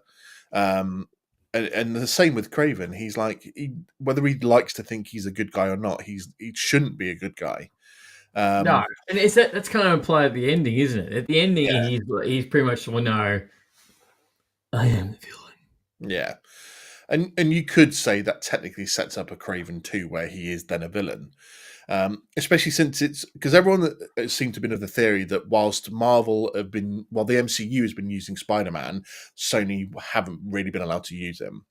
And the same with Kraven. He's like, whether he likes to think he's a good guy or not, he shouldn't be a good guy. No, and that's kind of implied at the ending, isn't it? At the ending, Yeah. he's pretty much, well, no, I am the villain. Yeah. And you could say that technically sets up a Kraven 2 where he is then a villain. Especially since it's because everyone seemed to have been of the theory that whilst the MCU has been using Spider-Man, Sony haven't really been allowed to use him.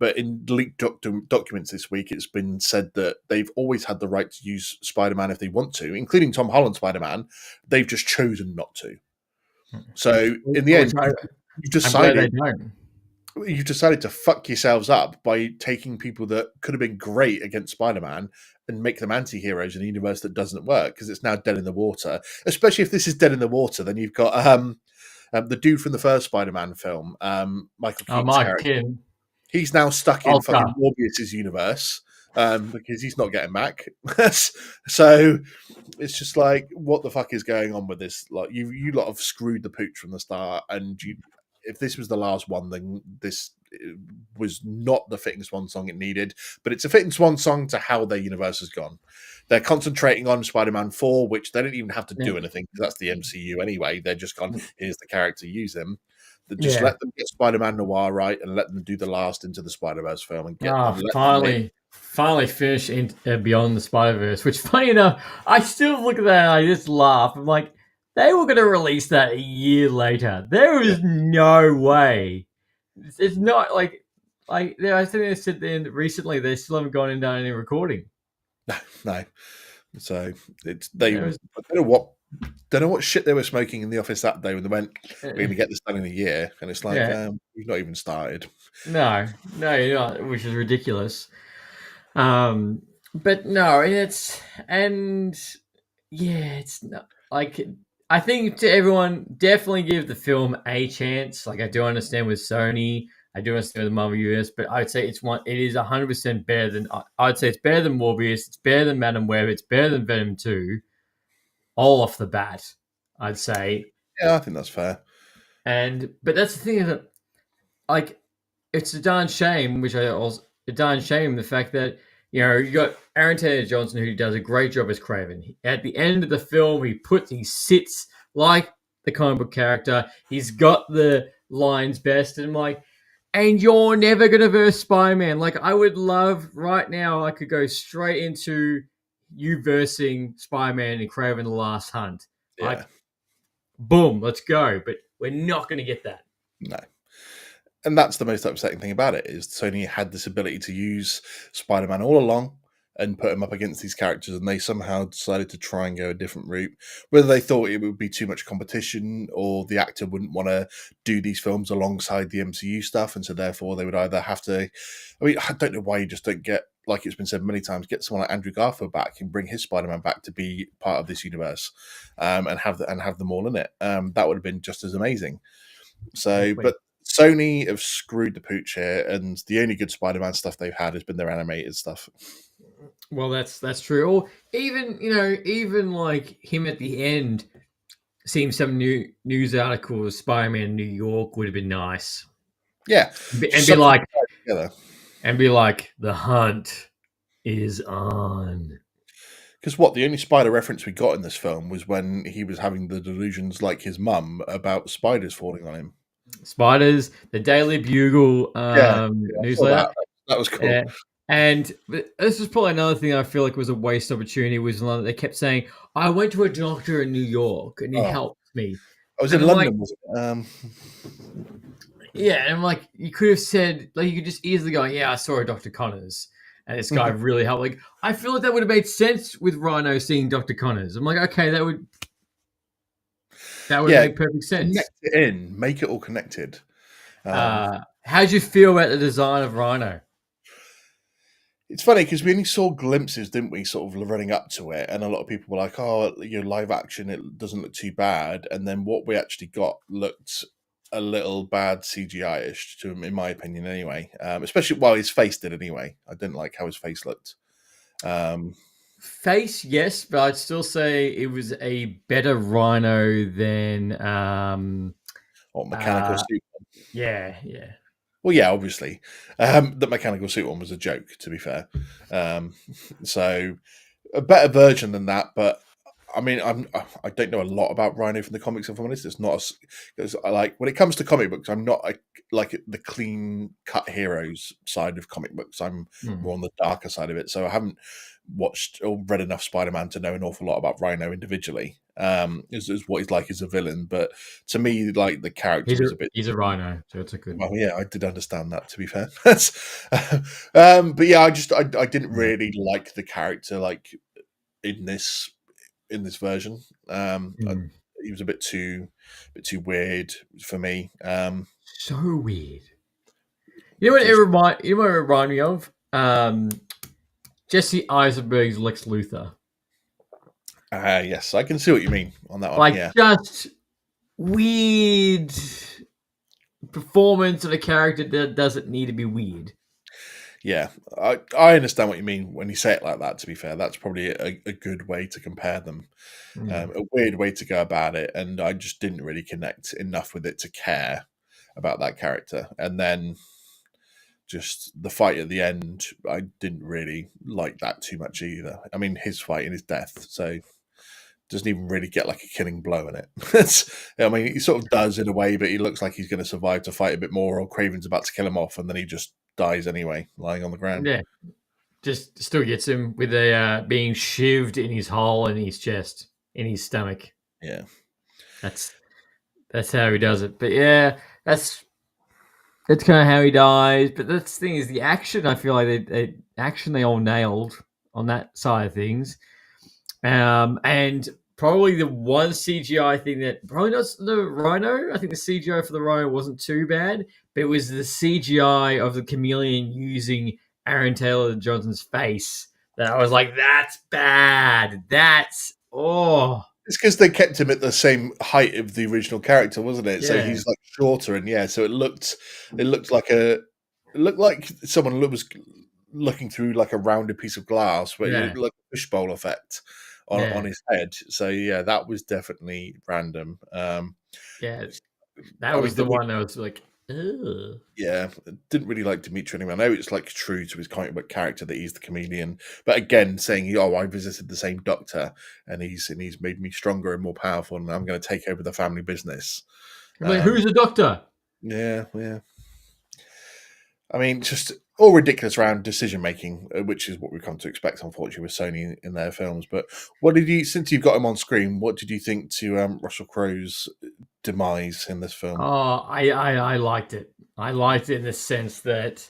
But in leaked documents this week, it's been said that they've always had the right to use Spider-Man if they want to, including Tom Holland Spider-Man. They've just chosen not to. So in the end, you've decided to fuck yourselves up by taking people that could have been great against Spider-Man and make them anti-heroes in a universe that doesn't work because it's now dead in the water. Especially if this is dead in the water, then you've got the dude from the first Spider-Man film, Michael Keaton's character. He's now stuck in fucking Morbius's universe because he's not getting back. So it's just like, what the fuck is going on with this? Like, you lot have screwed the pooch from the start, and if this was the last one, then this was not the fitting swan song it needed. But it's a fitting swan song to how their universe has gone. They're concentrating on Spider-Man 4, which they don't even have to do anything because that's the MCU anyway. They're just gone, here's the character, use him. Just let them get Spider-Man Noir right and let them do the last Into the Spider-Verse film and get finally finish Beyond the Spider-Verse, which, funny enough, I still look at that and I just laugh. I'm like, they were going to release that a year later. There is no way. It's not like I think they said then recently they still haven't gone and done any recording. No. So it's I don't know what shit they were smoking in the office that day when they went, we're going to get this done in a year. And it's like, we've not even started. No, you're not, which is ridiculous. But no, it's not like, I think to everyone, definitely give the film a chance. Like, I do understand with Sony, I do understand with the Marvel US, but I'd say it is 100% better than, I'd say it's better than Morbius, it's better than Madam Web, it's better than Venom 2. All off the bat, I'd say. Yeah, I think that's fair. But that's the thing, is that, like, it's a darn shame, the fact that, you got Aaron Taylor Johnson, who does a great job as Kraven. At the end of the film, he sits like the comic book character. He's got the lines best, and I'm like, and you're never gonna verse Spider-Man. Like, I would love right now, I could go straight into you versing Spider-Man and Kraven the Last Hunt. Yeah. Like, boom, let's go. But we're not going to get that. No. And that's the most upsetting thing about it, is Sony had this ability to use Spider-Man all along and put him up against these characters, and they somehow decided to try and go a different route. Whether they thought it would be too much competition or the actor wouldn't want to do these films alongside the MCU stuff, and so therefore they would either have to... I mean, I don't know why you just don't get, like it's been said many times, get someone like Andrew Garfield back and bring his Spider-Man back to be part of this universe, and have them all in it. That would have been just as amazing. So, but Sony have screwed the pooch here, and the only good Spider-Man stuff they've had has been their animated stuff. Well, that's true. Or even like him at the end, seeing some new news articles, Spider-Man in New York would have been nice. Yeah, and be like, the hunt is on. Because the only spider reference we got in this film was when he was having the delusions like his mum about spiders falling on him. Spiders, the Daily Bugle newsletter. That was cool. Yeah. And this is probably another thing I feel like was a waste opportunity, was they kept saying, I went to a doctor in New York and he helped me. I was in London, was it? Yeah, and I'm like, you could have said, like, you could just easily go, yeah, I saw a Dr. Connors, and this guy really helped. Like, I feel like that would have made sense with Rhino seeing Dr. Connors. I'm like, okay, that would That would Yeah, make perfect sense. connect it in, make it all connected. How'd you feel about the design of Rhino? It's funny because we only saw glimpses, didn't we, sort of running up to it, and a lot of people were like, "Oh, live action, it doesn't look too bad." And then what we actually got looked a little bad CGI-ish, in my opinion, anyway. Especially while his face did, anyway. I didn't like how his face looked. Face, yes, but I'd still say it was a better Rhino than Or mechanical uh, suit. yeah. Well, yeah, obviously, the mechanical suit one was a joke. To be fair, so a better version than that. But I mean, I don't know a lot about Rhino from the comics. If I'm honest, it's not because I like when it comes to comic books. I'm not like the clean cut heroes side of comic books. I'm more on the darker side of it. So I haven't watched or read enough Spider-Man to know an awful lot about Rhino individually. Is what he's like as a villain, but to me, like the character was a bit. He's a Rhino, so it's a good. Well, yeah, I did understand that. To be fair, but yeah, I didn't really like the character like in this version. He was a bit too weird for me. So weird. You know what it reminded me of? Jesse Eisenberg's Lex Luthor. Yes, I can see what you mean on that one. Like Yeah, just weird performance of a character that doesn't need to be weird. yeah, I understand what you mean when you say it like that. To be fair, that's probably a good way to compare them. A weird way to go about it, and I just didn't really connect enough with it to care about that character. And then just the fight at the end, I didn't really like that too much either. I mean, his fight and his death, so doesn't even really get like a killing blow in it. I mean, he sort of does in a way, but he looks like he's going to survive to fight a bit more, or Craven's about to kill him off, and then he just dies anyway, lying on the ground. Yeah, just still gets him with a being shivved in his hole in his chest, in his stomach. Yeah, that's how he does it. But yeah, that's kind of how he dies. But that's the thing is the action. I feel like they all nailed on that side of things. And probably the one CGI thing that probably not the Rhino. I think the CGI for the Rhino wasn't too bad, but it was the CGI of the chameleon using Aaron Taylor Johnson's face that I was like, that's bad. That's it's because they kept him at the same height of the original character, wasn't it? Yeah. So he's like shorter, and so it looked like someone was looking through like a rounded piece of glass, but it looked like a fishbowl effect on his head. So yeah, that was definitely random. Yeah, that was the one that was like, ugh. Yeah, didn't really like Dimitri anyway. I know it's like true to his comic book character that he's the chameleon, but again, saying, "Oh, I visited the same doctor, and he's made me stronger and more powerful, and I'm going to take over the family business." Like, who's the doctor? Yeah. I mean, just all ridiculous around decision making, which is what we've come to expect, unfortunately, with Sony in their films. But what did you, since you've got him on screen, what did you think to Russell Crowe's demise in this film? Oh, I liked it. I liked it in the sense that,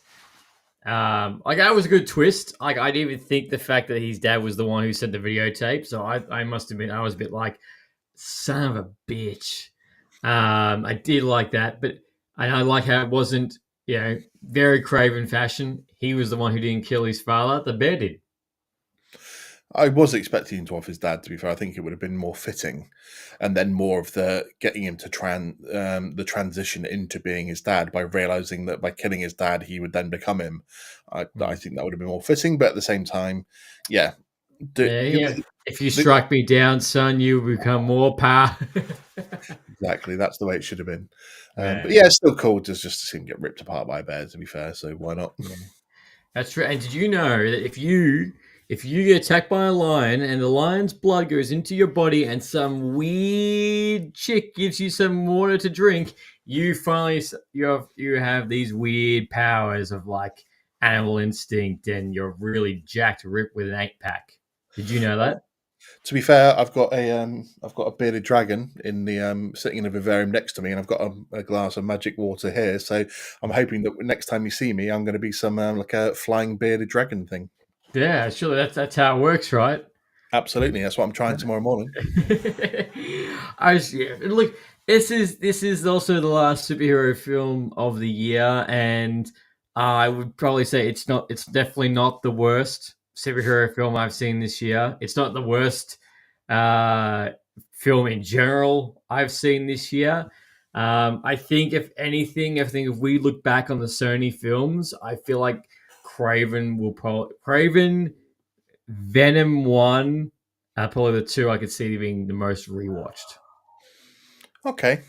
like, that was a good twist. Like, I didn't even think the fact that his dad was the one who sent the videotape. So I must admit, I was a bit like, son of a bitch. I did like that, but I like how it wasn't, very Kraven fashion. He was the one who didn't kill his father. The bear did. I was expecting him to off his dad, to be fair. I think it would have been more fitting, and then more of the getting him to the transition into being his dad by realizing that by killing his dad, he would then become him. I think that would have been more fitting, but at the same time, yeah. If you strike me down, son, you become more powerful. Exactly, that's the way it should have been. But yeah, it's still cool just to see him get ripped apart by a bear, to be fair, so why not? Yeah. That's true. And did you know that if you get attacked by a lion and the lion's blood goes into your body and some weird chick gives you some water to drink, you finally you have these weird powers of like animal instinct and you're really jacked ripped with an 8-pack. Did you know that? To be fair, I've got a bearded dragon in the sitting in a vivarium next to me, and I've got a glass of magic water here. So I'm hoping that next time you see me, I'm going to be some like a flying bearded dragon thing. Yeah, surely that's how it works, right? Absolutely, that's what I'm trying tomorrow morning. Look, this is also the last superhero film of the year, and I would probably say it's not. It's definitely not the worst superhero film I've seen this year. It's not the worst uh, film in general I've seen this year. I think, if anything, if we look back on the Sony films, I feel like Craven, Venom one are probably the two I could see being the most rewatched. Okay.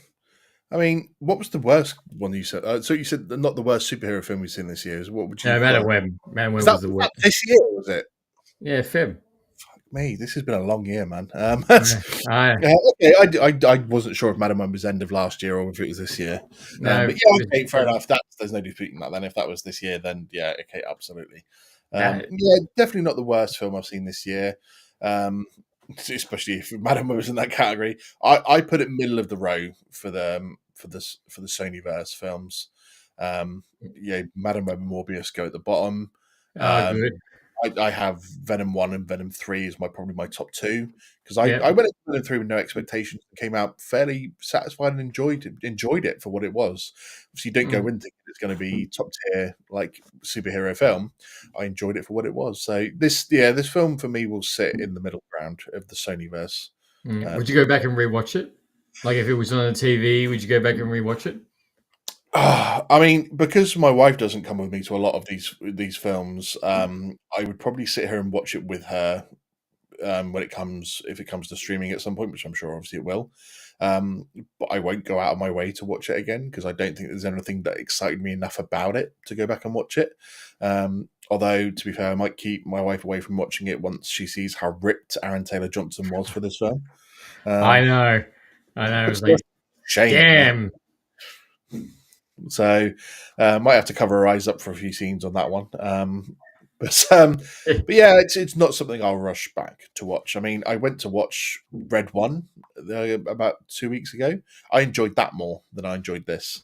I mean, what was the worst one you said? So you said not the worst superhero film we've seen this year. What would you? No, Like, Man was Web that, was the was that worst. this year? Was it? Yeah, Feb. Me, this has been a long year, man. Yeah. I Okay, I wasn't sure if Madam Web was end of last year or if it was this year. no, But yeah, okay, fair enough. There's no disputing that. Then if that was this year, then yeah, okay, absolutely. no. Yeah, definitely not the worst film I've seen this year. Um, especially if Madam Web was in that category. I put it middle of the row for the Sonyverse films. Yeah, Madam Web and Morbius go at the bottom. Oh, Um, good. I have Venom 1 and Venom 3 is probably my top two because Yeah. I went into Venom 3 with no expectations and came out fairly satisfied and enjoyed it for what it was. If you don't go in thinking it's going to be top tier like superhero film, I enjoyed it for what it was. So this film for me will sit in the middle ground of the Sonyverse. Would you go back and rewatch it? Like if it was on the TV, would you go back and rewatch it? I mean, because my wife doesn't come with me to a lot of these films, I would probably sit here and watch it with her if it comes to streaming at some point, which I'm sure obviously it will. But I won't go out of my way to watch it again because I don't think there's anything that excited me enough about it to go back and watch it. Although, to be fair, I might keep my wife away from watching it once she sees how ripped Aaron Taylor Johnson was for this film. I know. It was like, Shame. damn. So, might have to cover her eyes up for a few scenes on that one. But yeah, it's not something I'll rush back to watch. I mean, I went to watch Red One about 2 weeks ago. I enjoyed that more than I enjoyed this.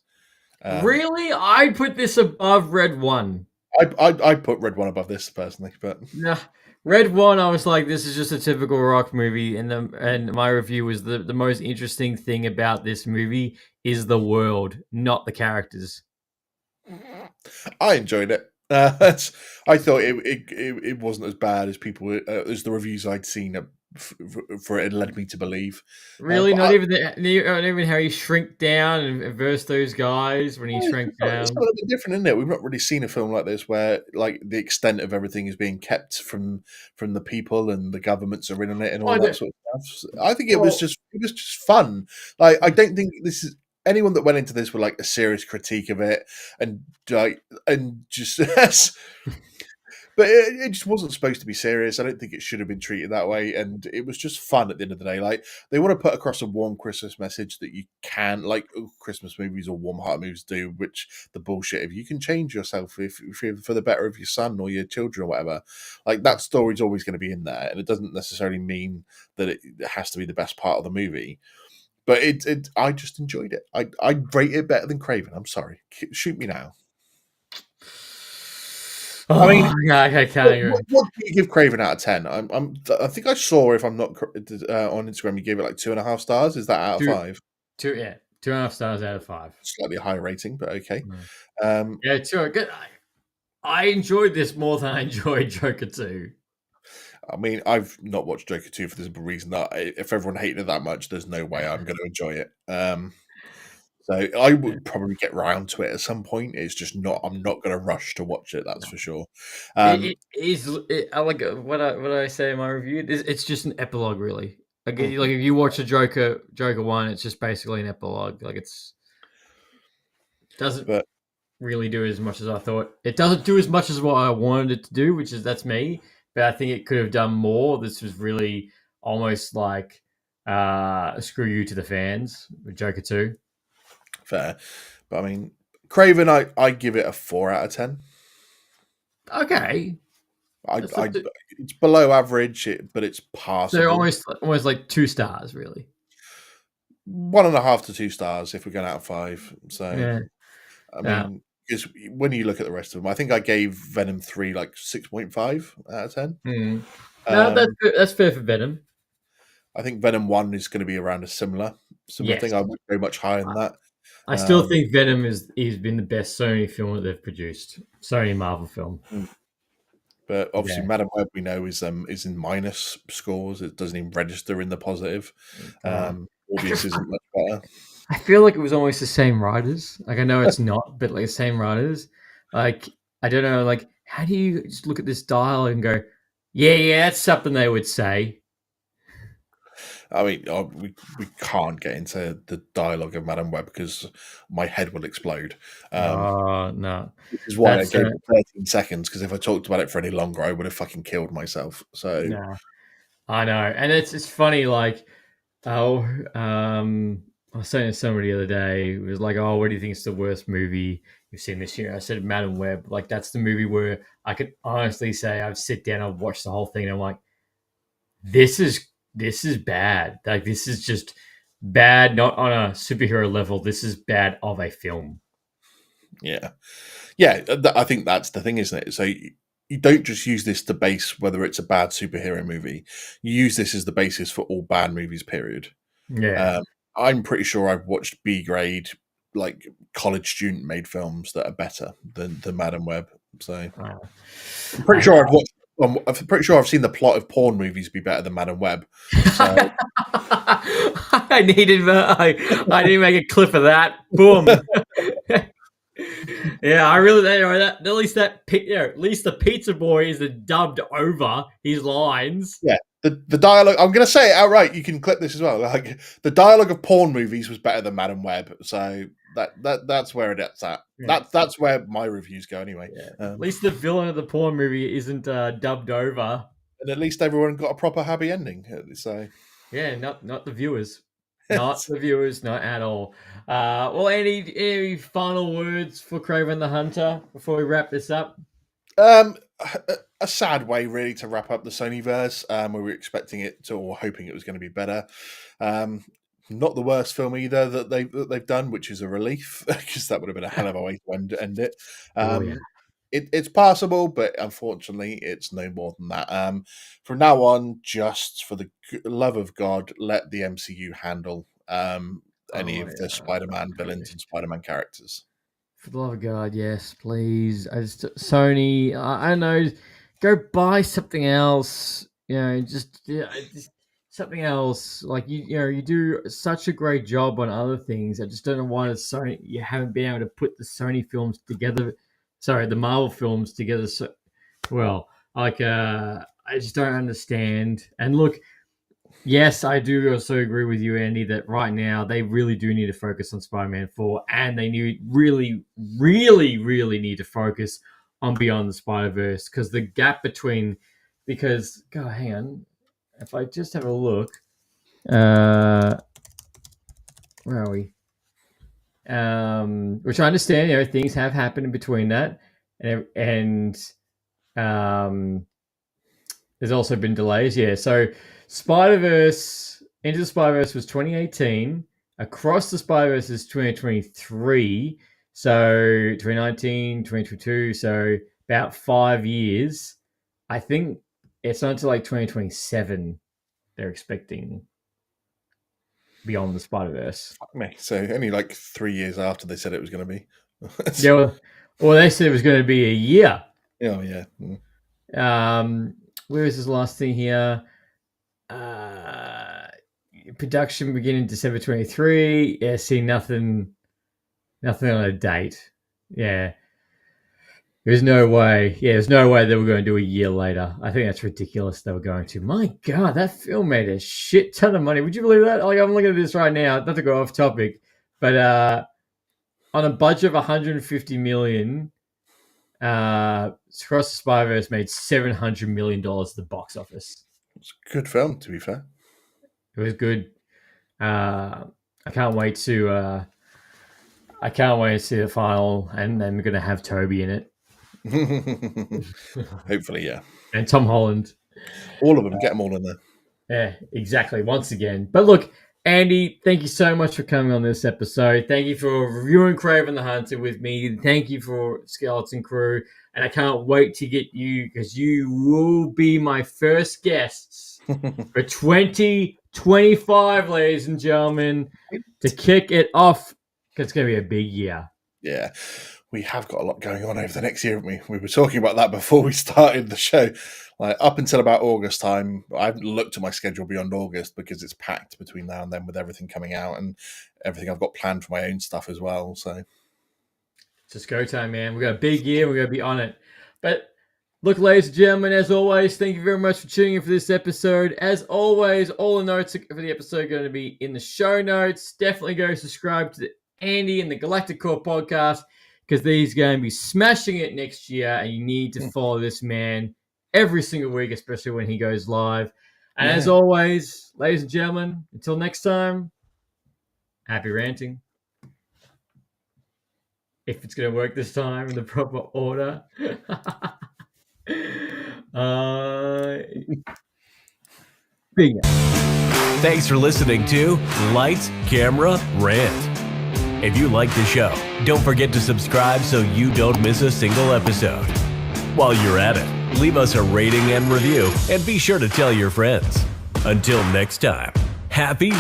Really? I'd put this above Red One. I put Red One above this personally, but Nah. Red One, I was like, this is just a typical rock movie, and my review was the most interesting thing about this movie is the world, not the characters. I enjoyed it. I thought it wasn't as bad as as the reviews I'd seen for it led me to believe. Really, But not even how he shrank down and verse those guys when he shrank it's down. a little bit different, isn't it? We've not really seen a film like this where like the extent of everything is being kept from the people and the governments are in on it and all that sort of stuff. I think it was just fun. Like I don't think this is anyone that went into this with like a serious critique of it and just but it just wasn't supposed to be serious. I don't think it should have been treated that way. And it was just fun at the end of the day. Like, they want to put across a warm Christmas message that you can, like Christmas movies or warm heart movies do, which the bullshit if you can change yourself if for the better of your son or your children or whatever. Like, that story's always going to be in there. And it doesn't necessarily mean that it has to be the best part of the movie. But I just enjoyed it. I rate it better than Craven. I'm sorry. Shoot me now. I mean, I can't agree. What do you give Craven out of 10? I think I saw, if I'm not on Instagram, you gave it like 2.5 stars. Is that out of 5? 2.5 stars out of 5. Slightly higher rating, but okay. Yeah, 2. Good. I enjoyed this more than I enjoyed Joker 2. I mean, I've not watched Joker 2 for the simple reason that if everyone hated it that much, there's no way I'm going to enjoy it. So I would probably get round to it at some point. It's just not. I'm not going to rush to watch it. That's for sure. I like what I say in my review. It's just an epilogue, really. Like if you watch the Joker 1, it's just basically an epilogue. Like doesn't really do as much as I thought. It doesn't do as much as what I wanted it to do, that's me. But I think it could have done more. This was really almost like screw you to the fans with Joker 2. Fair. But I mean, Craven, I give it a 4 out of 10. Okay. It's below average, but it's passable. So almost like 2 stars, really. 1.5 to 2 stars if we're going out of 5. So, yeah. I mean, because when you look at the rest of them, I think I gave Venom 3 like 6.5 out of 10. No, that's good. That's fair for Venom. I think Venom 1 is going to be around a similar Yes. thing. I would go much higher than that. I still think Venom he's been the best Sony film that they've produced. Sony Marvel film. But obviously, Yeah. Madam Web we know is in minus scores. It doesn't even register in the positive. Morbius isn't much better. I feel like it was almost the same writers. Like I know it's not, but like the same writers. Like I don't know. Like how do you just look at this dialogue and go, yeah, that's something they would say. I mean, we can't get into the dialogue of Madam Web because my head will explode. Oh no, Which is why that's I gave it 13 seconds, because if I talked about it for any longer, I would have fucking killed myself. So no. I know, and it's funny. Like I was saying to somebody the other day, it was like, oh, what do you think is the worst movie you've seen this year? I said Madam Web. Like that's the movie where I could honestly say I've sit down, I've watched the whole thing, and I'm like, this is bad. Like this is just bad, not on a superhero level. This is bad of a film. yeah, I think that's the thing, isn't it? So you don't just use this to base whether it's a bad superhero movie. You use this as the basis for all bad movies. Period. Yeah. I'm pretty sure I've watched B grade, like college student made films that are better than Madam Web. So I'm pretty sure I've watched. I'm pretty sure I've seen the plot of porn movies be better than Madam Web. So I needed I need to make a clip of that. Boom. Yeah, I really that at least at least the pizza boy is dubbed over his lines. yeah, the dialogue. I'm going to say it outright. You can clip this as well. Like the dialogue of porn movies was better than Madam Web. So that's where it's at. Yeah. That's where my reviews go anyway. Yeah. At least the villain of the porn movie isn't dubbed over. And at least everyone got a proper happy ending. So yeah, not the viewers. Not the viewers, not at all. Well, any final words for Kraven the Hunter before we wrap this up? A sad way really to wrap up the Sonyverse. We were expecting it to, or hoping it was going to be better. Not the worst film either that they've done, which is a relief, because that would have been a hell of a way to end it. It's passable, but unfortunately, it's no more than that. From now on, just for the love of God, let the MCU handle any of the Spider-Man villains and Spider-Man characters. For the love of God, yes, please. Sony, I don't know, go buy something else. Just something else. Like you do such a great job on other things. I just don't know why Sony you haven't been able to put the Sony films together. Sorry, the Marvel films together so well. Like I just don't understand. And look, yes, I do also agree with you, Andy, that right now they really do need to focus on Spider-Man 4, and they really need to focus on Beyond the Spider-Verse, because the gap between hang on. If I just have a look, where are we? Which I understand, things have happened in between that, and there's also been delays. Yeah, so Spider-Verse, Into the Spider-Verse was 2018. Across the Spider-Verse is 2023. So 2019, 2022. So about 5 years. I think it's not until like 2027 they're expecting Beyond the Spider-Verse. Fuck me. So only like 3 years after they said it was going to be. Yeah, well, they said it was going to be a year. Oh, yeah. Where is this last thing here? Production beginning December 23. Yeah, see nothing on a date. Yeah. There's no way. Yeah, there's no way they were going to do a year later. I think that's ridiculous they were going to. My God, that film made a shit ton of money. Would you believe that? Like, I'm looking at this right now, not to go off topic, but on a budget of 150 million, Across the Spider-Verse made $700 million at the box office. It's a good film, to be fair. It was good. I can't wait to see the final, and then we're going to have Toby in it. Hopefully, yeah. And Tom Holland. All of them. Get them all in there. Yeah, exactly. Once again. But look, Andy, thank you so much for coming on this episode. Thank you for reviewing Kraven the Hunter with me. Thank you for Skeleton Crew. and I can't wait to get you because you will be my first guests for 2025, ladies and gentlemen, to kick it off because it's going to be a big year. Yeah, we have got a lot going on over the next year, haven't we? We were talking about that before we started the show. Like up until about August time, I haven't looked at my schedule beyond August because it's packed between now and then with everything coming out and everything I've got planned for my own stuff as well. So it's just go time, man. We got a big year. We're going to be on it. But look, ladies and gentlemen, as always, thank you very much for tuning in for this episode. As always, all the notes for the episode are going to be in the show notes. Definitely go subscribe to Andy and the Galactic Core podcast because he's going to be smashing it next year, and you need to follow this man every single week, especially when he goes live. And as always, ladies and gentlemen, until next time, happy ranting. If it's going to work this time in the proper order. Bingo. Thanks for listening to Lights, Camera, Rant. If you like the show, don't forget to subscribe so you don't miss a single episode. While you're at it, leave us a rating and review, and be sure to tell your friends. Until next time, happy